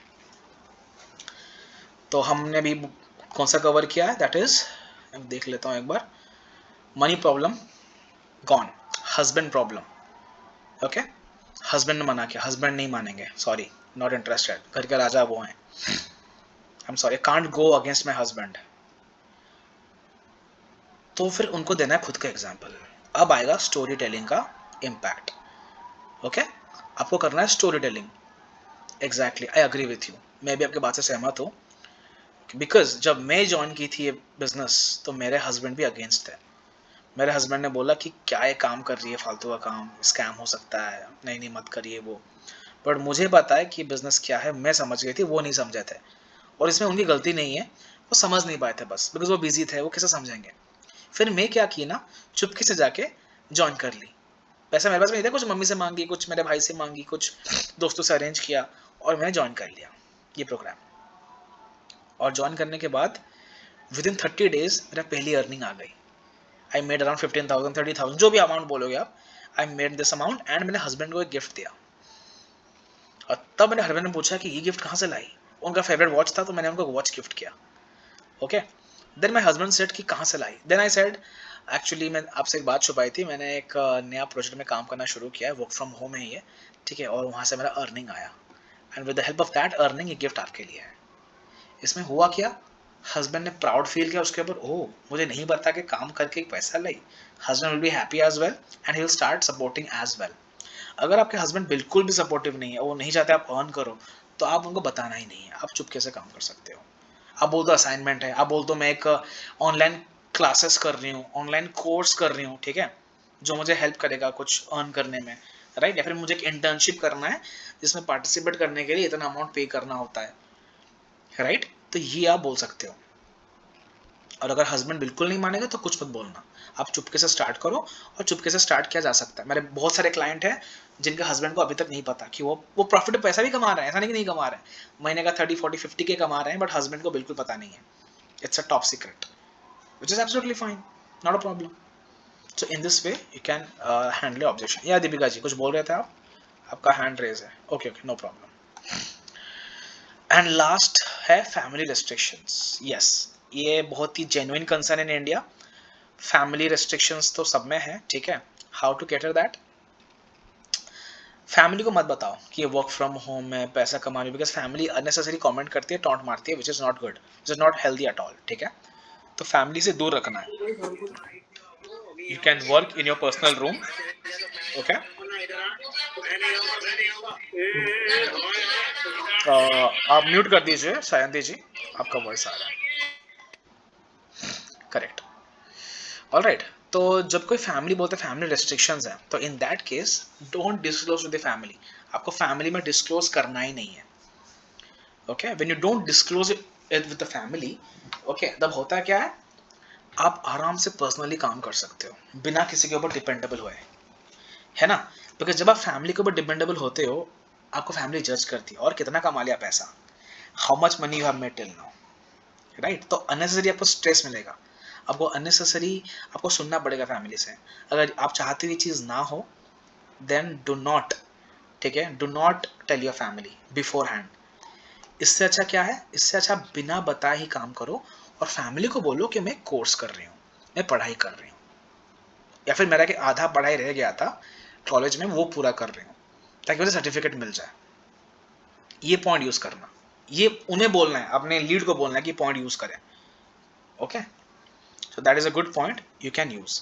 तो हमने भी कौन सा कवर किया है, दैट इज, देख लेता हूँ एक बार, money problem gone, husband problem, okay, husband ने मना किया, हस्बैंड नहीं मानेंगे, सॉरी नॉट इंटरेस्टेड, घर के राजा वो हैं, I am sorry can't go against my husband, तो फिर उनको देना है खुद का एग्जाम्पल। अब आएगा स्टोरी टेलिंग का इम्पैक्ट, ओके, आपको करना है story telling. Exactly, I agree with you, मैं भी आपके बात से सहमत हूँ, बिकॉज जब मैं ज्वाइन की थी ये बिजनेस तो मेरे हस्बैंड भी अगेंस्ट थे। मेरे हस्बैंड ने बोला कि क्या ये काम कर रही है, फालतू का काम, स्कैम हो सकता है, नहीं नहीं मत करिए वो, बट मुझे पता है कि बिजनेस क्या है, मैं समझ गई थी, वो नहीं समझे थे, और इसमें उनकी गलती नहीं है, वो समझ नहीं पाए थे बस, बिकॉज वो बिजी थे, वो कैसे समझेंगे। फिर मैं क्या की ना, चुपके से जाके ज्वाइन कर ली, पैसा मेरे पास नहीं था, कुछ मम्मी से मांगी, कुछ मेरे भाई से मांगी, कुछ दोस्तों से अरेंज किया, और मैंने ज्वाइन कर लिया ये प्रोग्राम। और ज्वाइन करने के बाद विद इन 30 डेज मेरा पहली अर्निंग आ गई। आई मेड अराउंड 15,000 30,000 जो भी अमाउंट बोलोगे आप, I made this amount, and मैंने हस्बैंड को एक गिफ्ट दिया। और तब मैंने हस्बैंड ने पूछा कि ये गिफ्ट कहाँ से लाई, उनका फेवरेट वॉच था, तो मैंने उनको वॉच गिफ्ट किया, okay. Then my husband said कि कहाँ से लाई, देन आई सेड एक्चुअली मैं आपसे एक बात छुपाई थी, मैंने एक नया प्रोजेक्ट में काम करना शुरू किया है, वर्क फ्रॉम होम है ये, ठीक है, और वहाँ से मेरा अर्निंग आया, and with the help of that earning ये गिफ्ट आपके लिए है। इसमें हुआ क्या, हस्बैंड ने प्राउड फील किया उसके ऊपर, ओह मुझे नहीं पता कि काम करके एक पैसा लाई, husband will be happy as well and he will start supporting as well. अगर आपके हस्बैंड बिल्कुल भी सपोर्टिव नहीं है, वो नहीं चाहते आप अर्न करो, तो आप उनको बताना ही नहीं है, आप चुपके से काम कर सकते हो। आप बोल दो असाइनमेंट है, आप बोल दो मैं एक ऑनलाइन क्लासेस कर रही हूँ, ऑनलाइन कोर्स कर रही हूँ, ठीक है, जो मुझे हेल्प करेगा कुछ अर्न करने में, राइट, या फिर मुझे एक इंटर्नशिप करना है जिसमें पार्टिसिपेट करने के लिए इतना अमाउंट पे करना होता है, राइट, तो ये आप बोल सकते हो। और अगर हस्बैंड बिल्कुल नहीं मानेगा तो कुछ मत बोलना, आप चुपके से स्टार्ट करो, और चुपके से स्टार्ट किया जा सकता है। मेरे बहुत सारे क्लाइंट हैं जिनके हस्बैंड को अभी तक नहीं पता कि वो प्रॉफिट पैसा भी कमा रहे हैं, ऐसा नहीं कि नहीं कमा रहे हैं, महीने का 30 40 50 के कमा रहे हैं, बट हस्बैंड को बिल्कुल पता नहीं है, it's a top secret, which is absolutely fine, not a problem. So in this way you can handle objection. या दीपिका जी कुछ बोल रहे थे आप, आपका हैंड रेज है, okay okay no problem. And last है फैमिली रेस्ट्रिक्शंस, यस, ये बहुत ही genuine concern in India. Family restrictions तो सब में है, ठीक है, how to cater that. Family को मत बताओ कि ये वर्क फ्रॉम होम में पैसा कमा रही, बिकॉज फैमिली अननेसेसरी कमेंट करती है, टॉन्ट मारती है, which is not good, which is not healthy at all, ठीक है, तो फैमिली से दूर रखना है। You can work in your personal room, okay, आप म्यूट कर दीजिए सायंती जी, आपका वॉइस आ रहा है, करेक्ट, ऑलराइट। तो जब कोई फैमिली बोलते हैं फैमिली रेस्ट्रिक्शंस है, तो इन that case don't disclose with the family, आपको फैमिली में डिस्क्लोज करना ही नहीं है, okay. When you don't disclose it with the family, okay, तब होता क्या है, आप आराम से पर्सनली काम कर सकते हो बिना किसी के ऊपर डिपेंडेबल हुए, है ना, बिकॉज जब आप फैमिली के ऊपर डिपेंडेबल होते हो, आपको फैमिली जज करती है, और कितना कमा लिया पैसा, how much money you have made till now, right, तो अननेसेसरी आपको स्ट्रेस मिलेगा, आपको अननेसेसरी आपको सुनना पड़ेगा फैमिली से। अगर आप चाहते हुए चीज़ ना हो, देन डू नॉट, ठीक है, do not tell your family beforehand. इससे अच्छा क्या है, इससे अच्छा बिना बताए ही काम करो, और फैमिली को बोलो कि मैं कोर्स कर रही हूँ, मैं पढ़ाई कर रही हूँ, या फिर मेरा कि आधा पढ़ाई रह गया था कॉलेज में वो पूरा कर रही हूँ, ताकि मुझे सर्टिफिकेट मिल जाए। ये पॉइंट यूज करना, ये उन्हें बोलना है, अपने लीड को बोलना है कि पॉइंट यूज करें, okay. So that is a good point you can use.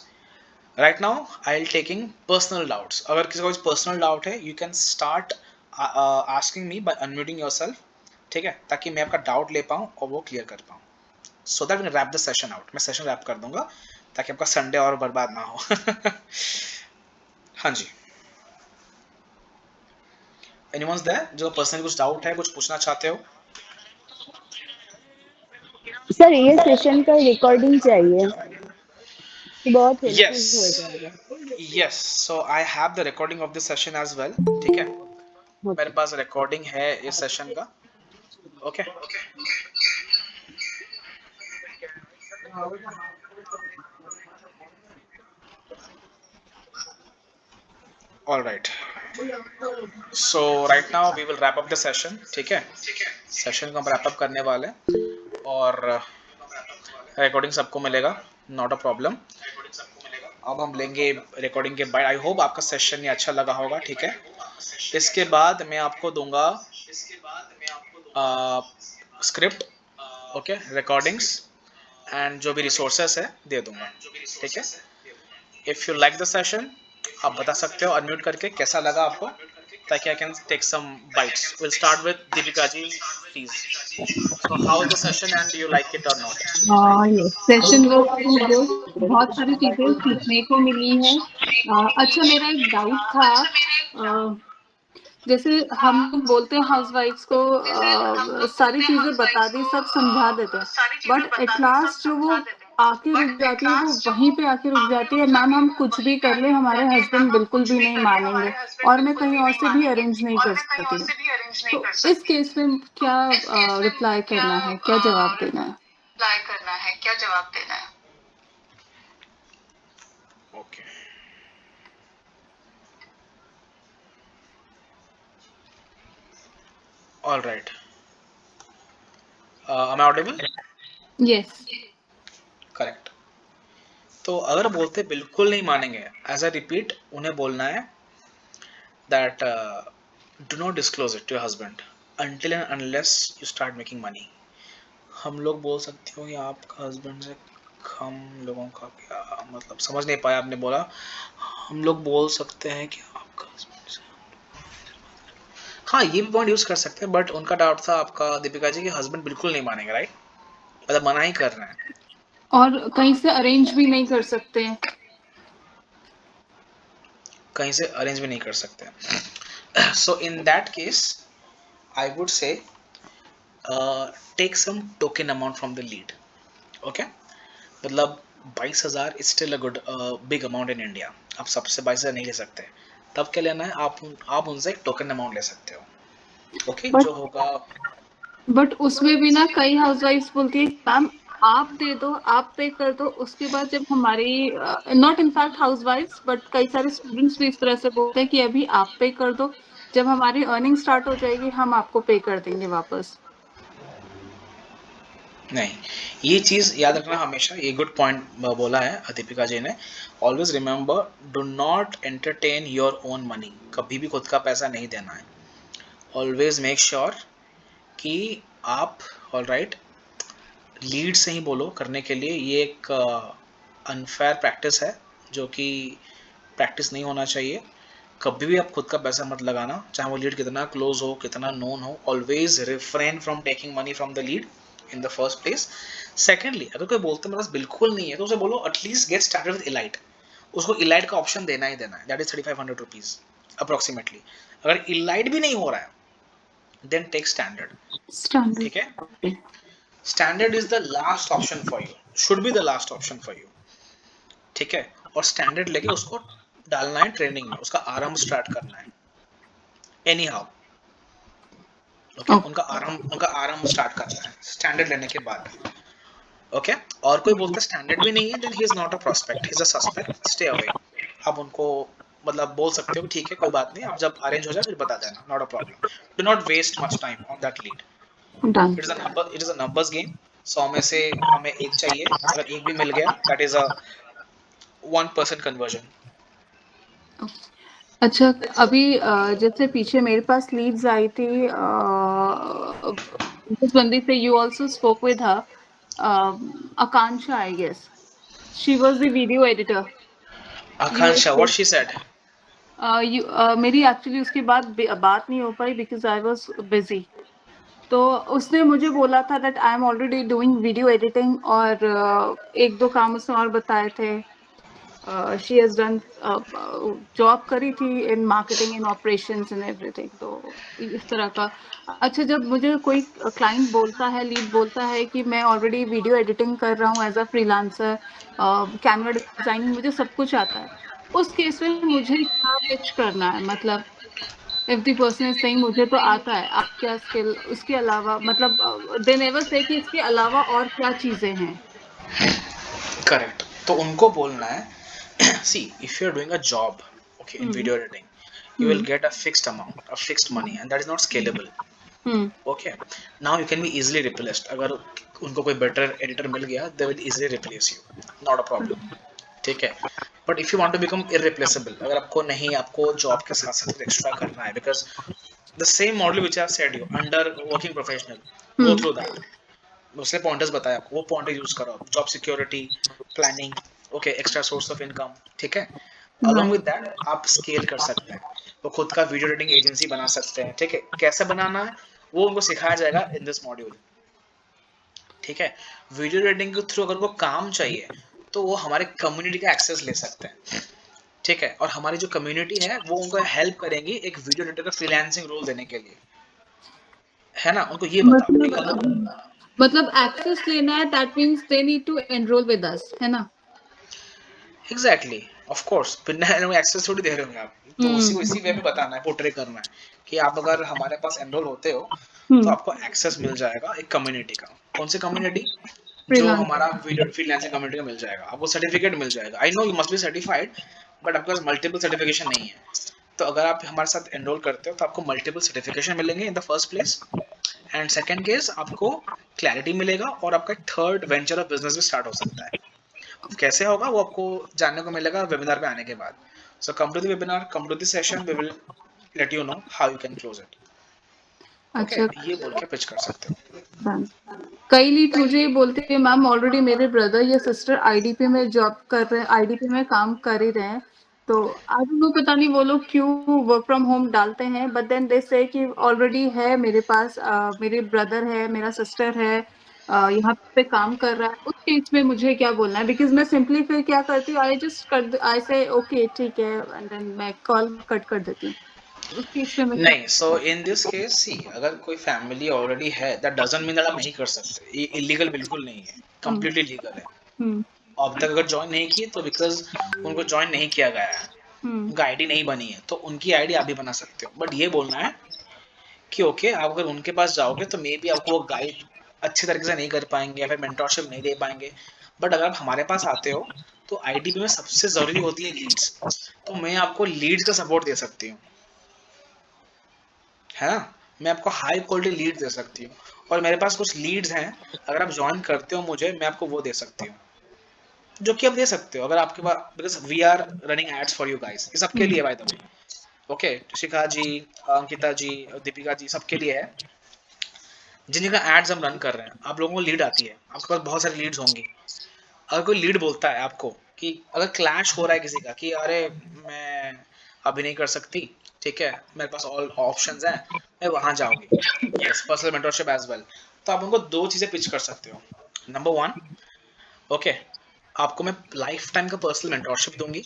Right now I will taking personal doubts, अगर किसी को पर्सनल डाउट है, you can start asking me by unmuting yourself, ठीक है, ताकि मैं आपका डाउट ले पाऊँ और वो क्लियर कर पाऊँ, so that we wrap the session out. मैं सेशन रैप कर दूंगा ताकि आपका संडे और बर्बाद ना हो। हाँ जी, एनीवन्स देयर जो पर्सनली कुछ डाउट है, कुछ पूछना चाहते हो? सर ये सेशन का रिकॉर्डिंग चाहिए, तो बहुत हेल्पफुल हो Yes. जाएगा। Yes. So I have the recording of this session as well. ठीक है, मेरे ओके। पास रिकॉर्डिंग है इस सेशन का. Okay. All right. So right now we will wrap up the session. ठीक है, सेशन को हम wrap up करने वाले हैं और रिकॉर्डिंग सबको मिलेगा, नॉट अ प्रॉब्लम. अब हम लेंगे रिकॉर्डिंग के बाद. आई होप आपका सेशन ये अच्छा लगा होगा. ठीक है, इसके बाद मैं आपको दूंगा स्क्रिप्ट, ओके, रिकॉर्डिंग्स एंड जो भी रिसोर्सेस है दे दूंगा. ठीक है, if you like the session आप बता सकते हो अनम्यूट करके कैसा लगा आपको, ताकि I can take some bites. Will start with Deepika ji please. So how is the session and do you like it और नॉट? सेशन वाज गुड, बहुत सारी चीजें सीखने को मिली है. अच्छा, मेरा एक डाउट था. जैसे हम लोग बोलते हैं हाउस वाइफ्स को सारी चीजें बता दी, सब समझा देते हैं, बट एट लास्ट जो वो आके रुक जाती है, वो वहीं पे आके रुक जाती है. मैम हम कुछ भी कर ले, हमारे हस्बैंड बिल्कुल भी नहीं मानेंगे और मैं कहीं और से भी अरेंज नहीं कर सकती हूँ. तो इस केस में क्या रिप्लाई करना है, क्या जवाब देना है? Okay, all right. am I audible? Yes. Correct. तो अगर बोलते बिल्कुल नहीं मानेंगे, एज अ रिपीट उन्हें बोलना है that do not disclose it to your husband until and unless you start making money. हम लोग बोल सकते हो कि आपका हस्बैंड से हम लोगों का क्या मतलब, समझ नहीं पाया आपने बोला. हम लोग बोल सकते हैं कि आपका husband से, हाँ ये भी पॉइंट यूज कर सकते हैं, बट उनका डाउट था आपका दीपिका जी कि हस्बैंड बिल्कुल नहीं मानेंगे, राइट? मतलब मना ही कर रहे हैं, और कहीं से अरेंज भी नहीं कर सकते हैं. कहीं से अरेंज भी नहीं कर सकते. So in that case I would say take some token amount from the lead. Okay, मतलब 22,000 is still a good big amount in India. आप सबसे 22,000 नहीं ले सकते, तब क्या लेना है, आप उनसे एक टोकन अमाउंट ले सकते हो. ओके, जो होगा. बट उसमें भी ना कई हाउसवाइफ्स बोलती है मैम आप दे दो, आप पे कर दो. उसके बाद जब हमारी नॉट इनफैक्ट हाउसवाइफ्स बट कई सारे स्टूडेंट्स भी इस तरह से बोलते हैं कि अभी आप पे कर दो, जब हमारी अर्निंग स्टार्ट हो जाएगी हम आपको पे कर देंगे वापस. नहीं, ये चीज याद रखना हमेशा. ये गुड पॉइंट बोला है दीपिका जी ने. Always remember, do not entertain your own money. कभी भी खुद का पैसा नहीं देना है. ऑलवेज मेक श्योर कि आप ऑल राइट लीड से ही बोलो करने के लिए. ये एक अनफेयर प्रैक्टिस है जो कि प्रैक्टिस नहीं होना चाहिए. कभी भी आप खुद का पैसा मत लगाना, चाहे वो लीड कितना क्लोज हो, कितना नोन हो. Always refrain from taking money from the lead in the first place. Secondly, अगर कोई बोलते मेरे पास बिल्कुल नहीं है, तो उसे बोलो at least get started with elite. उसको इलाइट का ऑप्शन देना ही देना है. That is 3500 rupees approximately. अगर इलाइट भी नहीं हो रहा है देन टेक स्टैंडर्ड. ठीक है, standard. Standard is the last option for you, should be the last option for you. ठीक है, और स्टैंडर्ड लेके उसको डालना है ट्रेनिंग में, उसका आरंभ स्टार्ट करना है एनी हाउ. ओके, उनका आरंभ स्टार्ट करना है स्टैंडर्ड लेने के बाद. ओके, और कोई बोलता है स्टैंडर्ड भी नहीं है, then he is not a prospect, he is a suspect, stay away. आप उनको मतलब बोल सकते हो ठीक है कोई बात नहीं, आप जब अरेंज हो जाए फिर बता देना, not a problem. Do not waste much time on that lead. Done. It is a numbers game. 100 में से हमें एक चाहिए, अगर एक भी मिल गया दैट इज अ 1% कन्वर्जन. अच्छा, अभी जैसे पीछे मेरे पास लीड्स आई थी, जिस बंदी से you also spoke with her, Akanksha I guess, she was the video editor. Akanksha, what she said? मेरी एक्चुअली उसके बाद बात नहीं हो पाई बिकॉज आई वाज बिजी. तो उसने मुझे बोला था that I am already doing video editing और एक दो काम उसने और बताए थे. शी हैज डन जॉब करी थी in marketing in operations and everything, तो इस तरह का। अच्छा, जब मुझे कोई क्लाइंट बोलता है, लीड बोलता है कि मैं ऑलरेडी वीडियो एडिटिंग कर रहा हूँ as a freelancer, Canva designing मुझे सब कुछ आता है, उस केस में मुझे क्या पिच करना है? मतलब if the person is saying मुझे तो आता है, आप क्या स्किल उसके अलावा, मतलब दे नेवर से कि इसके अलावा और क्या चीजें हैं। करेक्ट, तो उनको बोलना है see if you are doing a job okay in hmm video editing you will get a fixed amount, a fixed money and that is not scalable. Hmm okay, now you can be easily replaced, अगर उनको कोई better editor मिल गया they will easily replace you, not a problem, ठीक है। But if you want to become irreplaceable, अगर आपको नहीं, आपको जॉब के साथ साथ एक्स्ट्रा करना है, because the same model which I said you under working professional, go hmm through that, उसने पॉइंटर्स बताया आपको, वो पॉइंटर यूज करो, job security, planning, okay, extra source of income, ठीक है। Along right. विद दैट आप स्केल कर सकते हैं, वो खुद का वीडियो एडिटिंग एजेंसी बना सकते हैं, ठीक है। कैसे बनाना है वो उनको सिखाया जाएगा इन दिस मॉड्यूल, ठीक है। वीडियो एडिटिंग के थ्रू अगर वो काम चाहिए तो वो हमारे कम्युनिटी का एक्सेस ले सकते हैं, ठीक है। और हमारी जो कम्युनिटी है वो उनको हेल्प करेंगी एक वीडियो एडिटर का फ्रीलांसिंग रोल देने के लिए, है ना। उनको ये बताओ कि अगर मतलब एक्सेस लेना है, that means they need to enroll with us, है ना? एग्जैक्टली, ऑफ कोर्स, बिना एक्सेस थोड़ी दे रहे होंगे आप, तो उसी को इसी वे में बताना है, पोर्ट्रे करना है कि आप अगर हमारे पास एनरोल होते हो तो हम्म आपको एक्सेस मिल जाएगा एक कम्युनिटी का। कौन सी कम्युनिटी? जो फ्रीलांस। हमारा वीडियो फ्रीलांसिंग कम्युनिटी का मिल जाएगा, आपको सर्टिफिकेट मिल जाएगा। I know you must be certified, but आपके पास मल्टीपल सर्टिफिकेशन नहीं है, तो अगर आप हमारे साथ एनरोल करते हो तो आपको मल्टीपल सर्टिफिकेशन मिलेंगे in the first place, and second case आपको क्लैरिटी मिलेगा, और आपका एक थर्ड वेंचर ऑफ बिजनेस भी स्टार्ट हो सकता है। अब कैसे होगा वो आपको जानने को मिलेगा वेबिनार पे आने के बाद। So come to the webinar, come to the session, we will let you know how you can close it. Okay, अच्छा, ये बोल के पिच कर सकते हो। डन। कई लीड मुझे ये बोलते हैं मैम ऑलरेडी मेरे ब्रदर या सिस्टर आईडीपी में जॉब कर रहे हैं, आईडीपी में काम कर ही रहे हैं, तो आई डोंट नो, पता नहीं वो लोग क्यों वर्क फ्रॉम होम डालते हैं, बट देन दे से कि ऑलरेडी है मेरे पास, मेरे ब्रदर है, मेरा सिस्टर है, यहाँ पे काम कर रहा है। उस केस में मुझे क्या बोलना है? बिकॉज मैं सिंपली फिर क्या करती हूँ, आई जस्ट कर, आई से ओके ठीक है, एंड देन मैं कॉल कट कर देती हूँ। उस केस में मैं क्या? नहीं, सो इन दिस केस सी, अगर कोई फैमिली ऑलरेडी है दैट डजंट मीन दैट आप नहीं कर सकते, ये इलीगल बिल्कुल नहीं है, हम्म कंप्लीटली लीगल है। हम्म अब तक अगर ज्वाइन नहीं किए तो बिकॉज उनको ज्वाइन नहीं किया गया है, हम्म उनका आईडी नहीं बनी है, तो उनकी आईडी आप भी बना सकते हो। बट ये बोलना है कि ओके, आप अगर उनके पास जाओगे तो मे बी आपको वो गाइड अच्छे तरीके से नहीं कर पाएंगे या फिर मेंटरशिप नहीं दे पाएंगे। बट अगर आप हमारे पास आते हो तो आईडीपी में सबसे जरूरी होती है लीड्स, तो मैं आपको लीड्स का सपोर्ट दे सकती हूँ, है ना। मैं आपको हाई क्वालिटी लीड दे सकती हूँ, और मेरे पास कुछ लीड्स हैं, अगर आप ज्वाइन करते हो मुझे, मैं आपको वो दे सकती हूँ, जो कि आप दे सकते हो अगर आपके पास, because we are running ads for you guys, ये सबके लिए by the way. Okay, Shikha ji, Ankita ji, Deepika ji, सबके लिए है जिन जिनका एड्स हम रन कर रहे हैं। आप लोगों को लीड आती है, आपके पास बहुत सारी लीड्स होंगी। अगर कोई लीड बोलता है आपको कि अगर क्लैश हो रहा है किसी का कि अरे मैं अभी नहीं कर सकती, ठीक है, मेरे पास ऑल ऑप्शंस हैं, मैं वहां जाऊंगी, yes, personal mentorship as well, तो आप उनको दो चीजें पिच कर सकते हो। नंबर वन, ओके, आपको मैं लाइफ टाइम का पर्सनल मेंटरशिप दूंगी,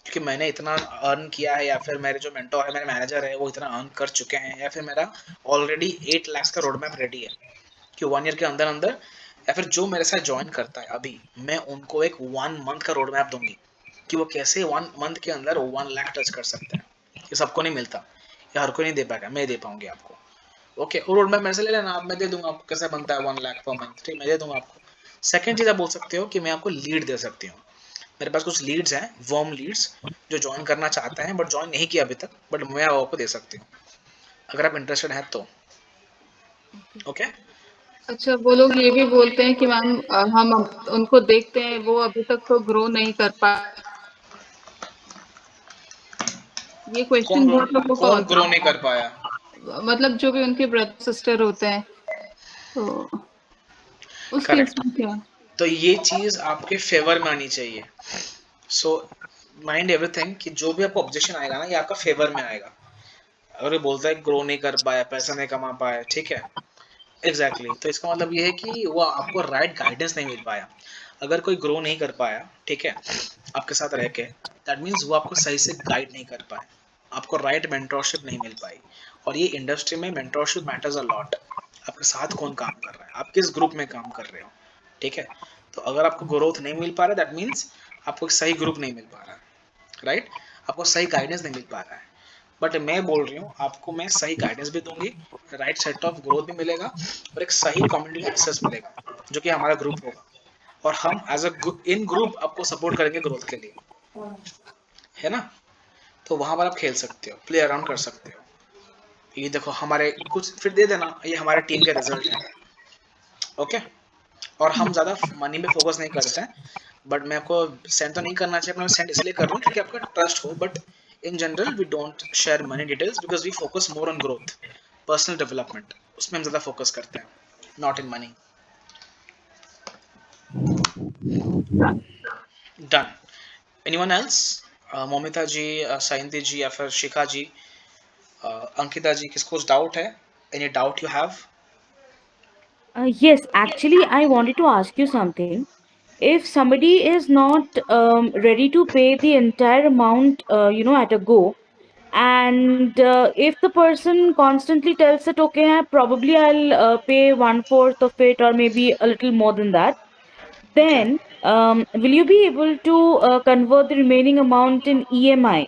क्योंकि मैंने इतना अर्न किया है, या फिर मेरे जो मेंटोर है, मेरे मैनेजर है, वो इतना अर्न कर चुके हैं, या फिर मेरा ऑलरेडी 8 लाख का रोड मैप रेडी है कि 1 ईयर के अंदर अंदर, या फिर जो मेरे साथ ज्वाइन करता है अभी, मैं उनको एक 1 मंथ का रोड मैप दूंगी कि वो कैसे 1 मंथ के अंदर 1 लाख टच कर सकते हैं। ये सबको नहीं मिलता, ये हर कोई नहीं दे पाएगा, मैं दे पाऊंगी आपको। ओके, वो रोड मैप मेरे से ले लेना आप, मैं दे दूंगा आपको कैसे बनता है 1 लाख पर मंथ, ठीक, मैं दे दूंगा आपको। सेकंड चीज आप बोल सकते हो कि मैं आपको लीड दे सकती हूँ। मेरे पास कुछ लीड्स हैं, वर्म लीड्स, जो ज्वाइन करना चाहते हैं बट ज्वाइन नहीं किया अभी तक, बट मैं आपको दे सकती हूँ अगर आप इंटरेस्टेड हैं तो। ओके, अच्छा, वो लोग ये भी बोलते हैं कि मैम हम उनको देखते हैं, वो अभी तक तो ग्रो नहीं कर पाए। ये कौन क्वेश्चन ग्रो, बहुत लोगों का कौन होता ग्रो नहीं कर पाया? है, मतलब जो भी उनके ब्रदर सिस्टर होते हैं, तो उस केस करेक्ट, में क्या? तो ये चीज आपके फेवर में आनी चाहिए। सो माइंड एवरीथिंग कि जो भी आपको ऑब्जेक्शन आएगा ना, ये आपका फेवर में आएगा। अगर ये बोलता है ग्रो नहीं कर पाया, पैसा नहीं कमा पाया, ठीक है, एग्जैक्टली, तो इसका मतलब ये है कि वो आपको राइट गाइडेंस नहीं मिल पाया। अगर कोई ग्रो नहीं कर पाया, ठीक है, आपके साथ रह के, दैट मीन्स वो आपको सही से गाइड नहीं कर पाए, आपको राइट मेंटोरशिप नहीं मिल पाई। और ये इंडस्ट्री में मेंटोरशिप मैटर्स अ लॉट। आपके साथ कौन काम कर रहा है, आप किस ग्रुप में काम कर रहे हो, ठीक है। तो अगर आपको ग्रोथ नहीं मिल पा रहा है, दैट मीन्स आपको एक सही ग्रुप नहीं मिल पा रहा है, राइट, आपको सही गाइडेंस नहीं मिल पा रहा है। बट मैं बोल रही हूँ आपको, मैं सही गाइडेंस भी दूंगी, राइट सेट ऑफ ग्रोथ भी मिलेगा, और एक सही कम्युनिटी एक्सेस मिलेगा, जो कि हमारा ग्रुप होगा। और हम एज अ इन ग्रुप आपको सपोर्ट करेंगे ग्रोथ के लिए, है ना। तो वहां पर आप खेल सकते हो, प्ले अराउंड कर सकते हो। ये देखो हमारे कुछ फिर दे देना, ये हमारे टीम के रिजल्ट है, ओके। और हम ज़्यादा मनी पे फोकस नहीं करते हैं, बट मैं आपको सेंड तो नहीं करना चाहिए, मैं सेंड इसलिए कर रहा हूँ क्योंकि आपका ट्रस्ट हो। But in general we don't share money details because we focus more on growth, personal development, उसमें हम ज़्यादा फोकस करते हैं, not in money. Done. Anyone else? Momita ji, Sayanti ji, या फिर शिखा जी, अंकिता जी, किसको डाउट है? Any doubt you have? Yes, actually, I wanted to ask you something. If somebody is not ready to pay the entire amount, at a go, and if the person constantly tells that, okay, probably I'll pay one fourth of it or maybe a little more than that, Okay. then will you be able to convert the remaining amount in EMI?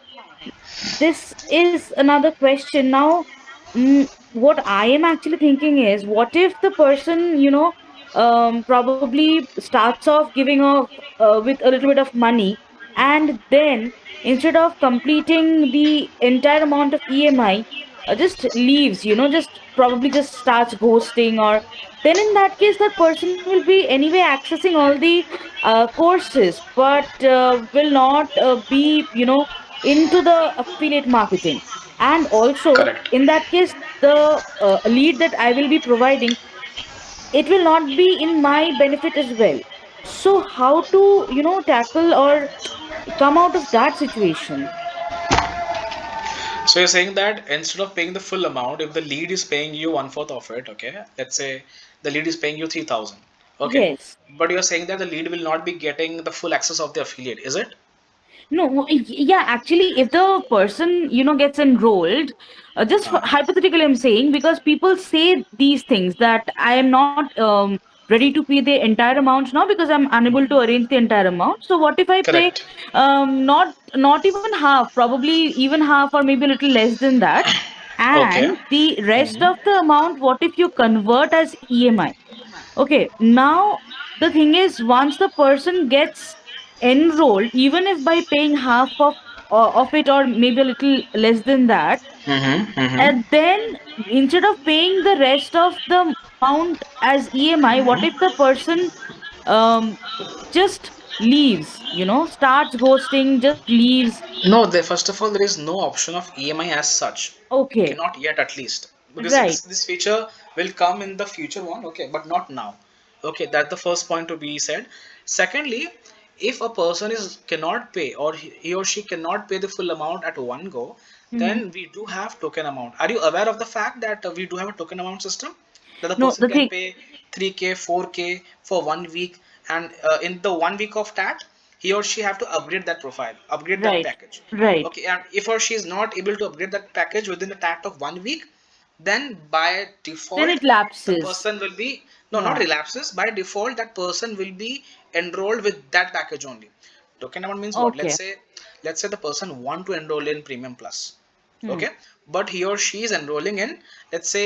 This is another question now. What I am actually thinking is, what if the person, probably starts off giving off with a little bit of money, and then instead of completing the entire amount of EMI, just leaves, just probably just starts ghosting, or then in that case, that person will be anyway accessing all the courses, but will not be, into the affiliate marketing. And also, Correct. in that case, the lead that I will be providing, it will not be in my benefit as well. So how to, tackle or come out of that situation? So you're saying that instead of paying the full amount, if the lead is paying you one fourth of it, okay, let's say the lead is paying you 3,000, okay, Yes. but you're saying that the lead will not be getting the full access of the affiliate, is it? No, yeah, actually, if the person, gets enrolled, just Uh, hypothetically, I'm saying, because people say these things that I am not ready to pay the entire amount now because I'm unable to arrange the entire amount. So what if I pay correct. not even half, probably even half or maybe a little less than that, Okay. and the rest of the amount, what if you convert as EMI? Okay, now the thing is, once the person gets enrolled, even if by paying half of it or maybe a little less than that, Mm-hmm. Mm-hmm. and then instead of paying the rest of the amount as EMI, what if the person um just leaves, starts ghosting, just leaves? No, first of all, there is no option of EMI as such. Okay, Okay, not yet at least. Because right. this feature will come in the future one, okay, but not now. Okay, that's the first point to be said. Secondly, if a person is cannot pay, or he or she cannot pay the full amount at one go, Mhm. then we do have token amount. Are you aware of the fact that we do have a token amount system? That the No, person the can thing, pay 3K, 4K for 1 week, and in the 1 week of that, he or she have to upgrade that profile, upgrade that right, package. right. Okay, and if or she is not able to upgrade that package within the tact of 1 week, then by Then default it the lapses. person will be, no, not Yeah. relapses, by default that person will be enrolled with that package only. Token amount means what? Okay. Let's say the person want to enroll in premium plus, Hmm. okay, but he or she is enrolling in, let's say,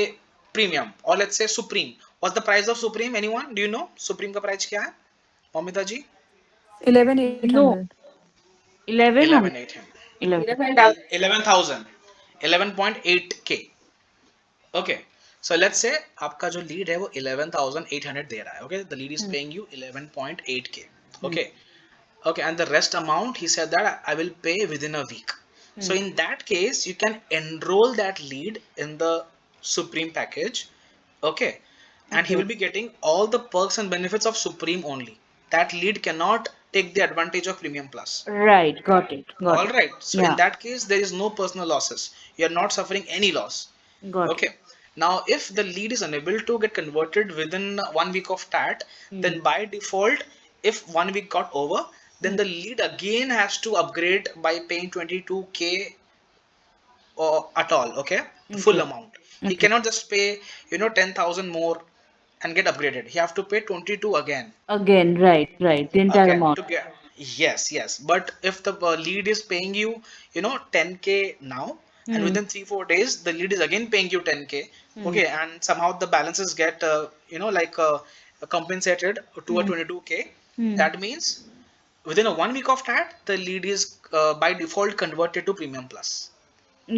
premium, or let's say supreme. What's the price of supreme? Anyone, do you know supreme ka price kya hai, Momita ji? No, 11,800. 1100. 11,800. 11. 11,000. 11.8K. Okay, so let's say आपका जो lead है वो 11,800 दे रहा है, okay, the lead is Hmm. Paying you 11.8K, Hmm. Okay, okay, and the rest amount he said that I will pay within a week. Hmm. So in that case you can enroll that lead in the supreme package, okay, and he Okay. will be getting all the perks and benefits of supreme only. That lead cannot take the advantage of premium plus. Right. Got it. Got All it. right, so in Yeah. that case there is no personal losses, you are not suffering any loss. Got it. Okay. Now, if the lead is unable to get converted within 1 week of that, Hmm. then by default, if 1 week got over, then the lead again has to upgrade by paying 22K or at all, okay, the full Okay. amount. He Okay. cannot just pay 10,000 more and get upgraded. He have to pay 22 again. Again, right, right. The entire Again amount. to get, yes, yes, but if the lead is paying you 10K now, and Hmm. within 3-4 days the lead is again paying you 10K, Hmm. okay, and somehow the balances get like compensated to a Hmm. 22K, Hmm. that means within a 1 week of that the lead is by default converted to premium plus.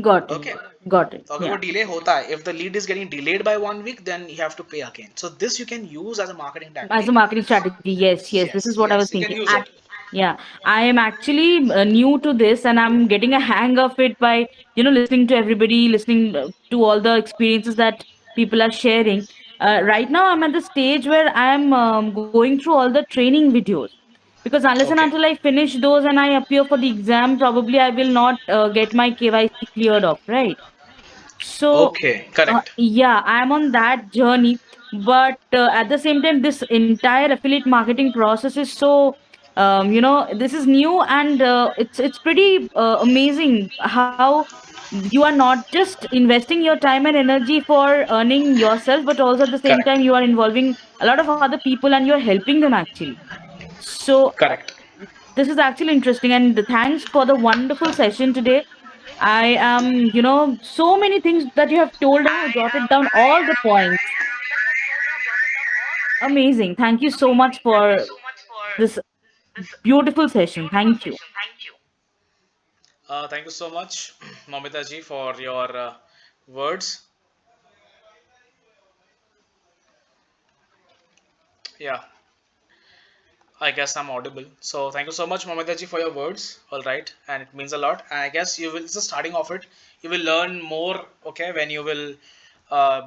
Got it. Okay, Got it. तो अगर वो Yeah. Delay होता है, if the lead is getting delayed by 1 week, then you have to pay again. So this you can use as a marketing As a tactic. marketing strategy, yes, yes. This Yes, is what I was yes, you can thinking. use it. Yeah, I am actually new to this, and I'm getting a hang of it by listening to everybody, listening to all the experiences that people are sharing. Right now, I'm at the stage where I'm going through all the training videos, because unless and Okay. until I finish those and I appear for the exam, probably I will not get my KYC cleared up, right? So, Okay, correct. yeah, I'm on that journey. But at the same time, this entire affiliate marketing process is so, this is new, and it's pretty amazing how you are not just investing your time and energy for earning yourself, but also at the same Correct. time you are involving a lot of other people and you're helping them actually. So Correct. this is actually interesting, and thanks for the wonderful session today. I am, so many things that you have told. I have jotted down all the points. Amazing. Thank you so much for this beautiful session. Thank you. Thank you so much, Momita ji, for your words. Yeah, I guess I'm audible. So thank you so much, Momita ji, for your words. All right, and it means a lot. And I guess you will just starting off it. You will learn more. Okay, when you will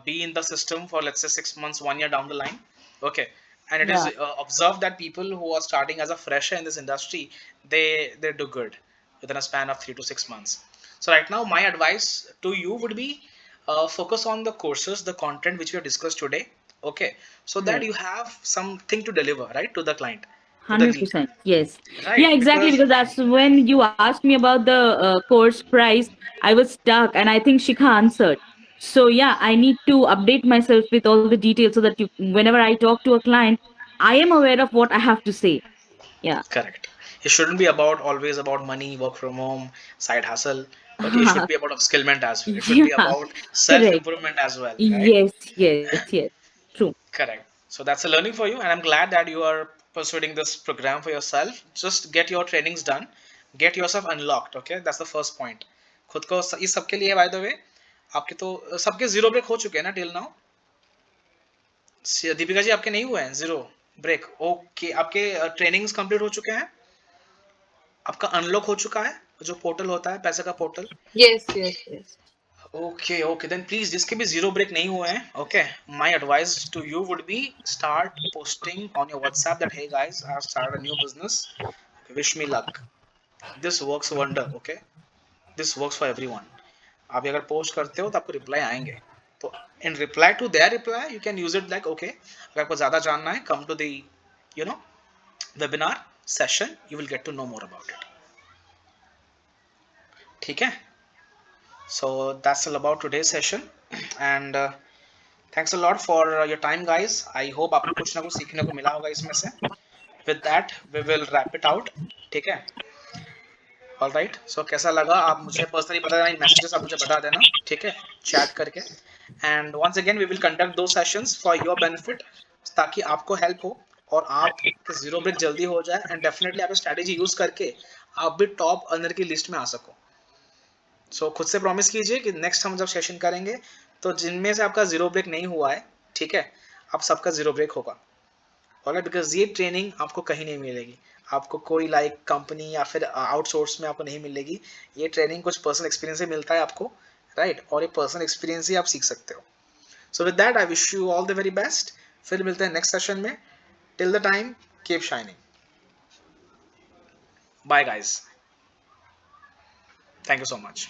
be in the system for let's say 6 months, 1 year down the line. Okay, and it is Yeah. observed that people who are starting as a fresher in this industry, they do good within a span of 3 to 6 months. So right now, my advice to you would be focus on the courses, the content which we have discussed today. Okay, so that Right. you have something to deliver right to the client, to the lead, 100%. Yes. Yeah, right? exactly. Because Because that's when you asked me about the course price, I was stuck, and I think Shikha answered. So, yeah, I need to update myself with all the details so that whenever I talk to a client, I am aware of what I have to say. Yeah. correct. It shouldn't be about always about money, work from home, side hustle. Okay, it should be about upskillment as well. It should be Yeah. about self Correct. improvement as well, right? Yes, yes, yes. True. Correct. So that's a learning for you, and I'm glad that you are pursuing this program for yourself. Just get your trainings done, get yourself unlocked. Okay, that's the first point. खुद को इस सबके लिए by the वे आपके तो सबके zero break हो चुके हैं ना टिल नाउ. दीपिका जी आपके नहीं हुए हैं जीरो ब्रेक? ओके, आपके ट्रेनिंग्स कंप्लीट हो चुके हैं, आपका अनलॉक हो चुका है जो पोर्टल होता है पैसे का portal? Yes, yes, yes. Okay okay, then please जिसके भी जीरो ब्रेक नहीं हुए हैं, okay, my advice to you would be start posting on your WhatsApp that hey guys I have started a new business, wish me luck, this works wonder. Okay, this works for everyone. आप ये अगर post करते हो तो आपको reply आएंगे, तो in reply to their reply you can use it like okay, अगर आपको ज्यादा जानना है come to the you know webinar session, you will get to know more about it. ठीक है, so that's all about today's session, and thanks a lot for your time guys. I hope आपको कुछ ना कुछ सीखने को मिला होगा इसमें से. With that we will wrap it out. ठीक है, ऑल राइट. सो कैसा लगा आप मुझे पर्सनली बता देना, इन मैसेजेस आप मुझे बता देना, ठीक है, चैट करके. And once again we will conduct दो सेशंस फॉर योर बेनिफिट, ताकि आपको हेल्प हो और आप जीरो ब्रेक जल्दी हो जाए, एंड डेफिनेटली आप स्ट्रैटेजी यूज करके आप भी टॉप अर्नर की लिस्ट में आ सको. सो खुद से प्रॉमिस कीजिए कि नेक्स्ट हम जब सेशन करेंगे तो जिनमें से आपका जीरो ब्रेक नहीं हुआ है, ठीक है, आप सबका जीरो ब्रेक होगा. ऑलराइट, बिकॉज ये ट्रेनिंग आपको कहीं नहीं मिलेगी, आपको कोई लाइक कंपनी या फिर आउटसोर्स में आपको नहीं मिलेगी. ये ट्रेनिंग कुछ पर्सनल एक्सपीरियंस से मिलता है आपको, राइट, और ये पर्सनल एक्सपीरियंस ही आप सीख सकते हो. So with that I wish you all the very best. फिर मिलते हैं नेक्स्ट सेशन में. Till the time keep shining. Bye guys, thank you so much.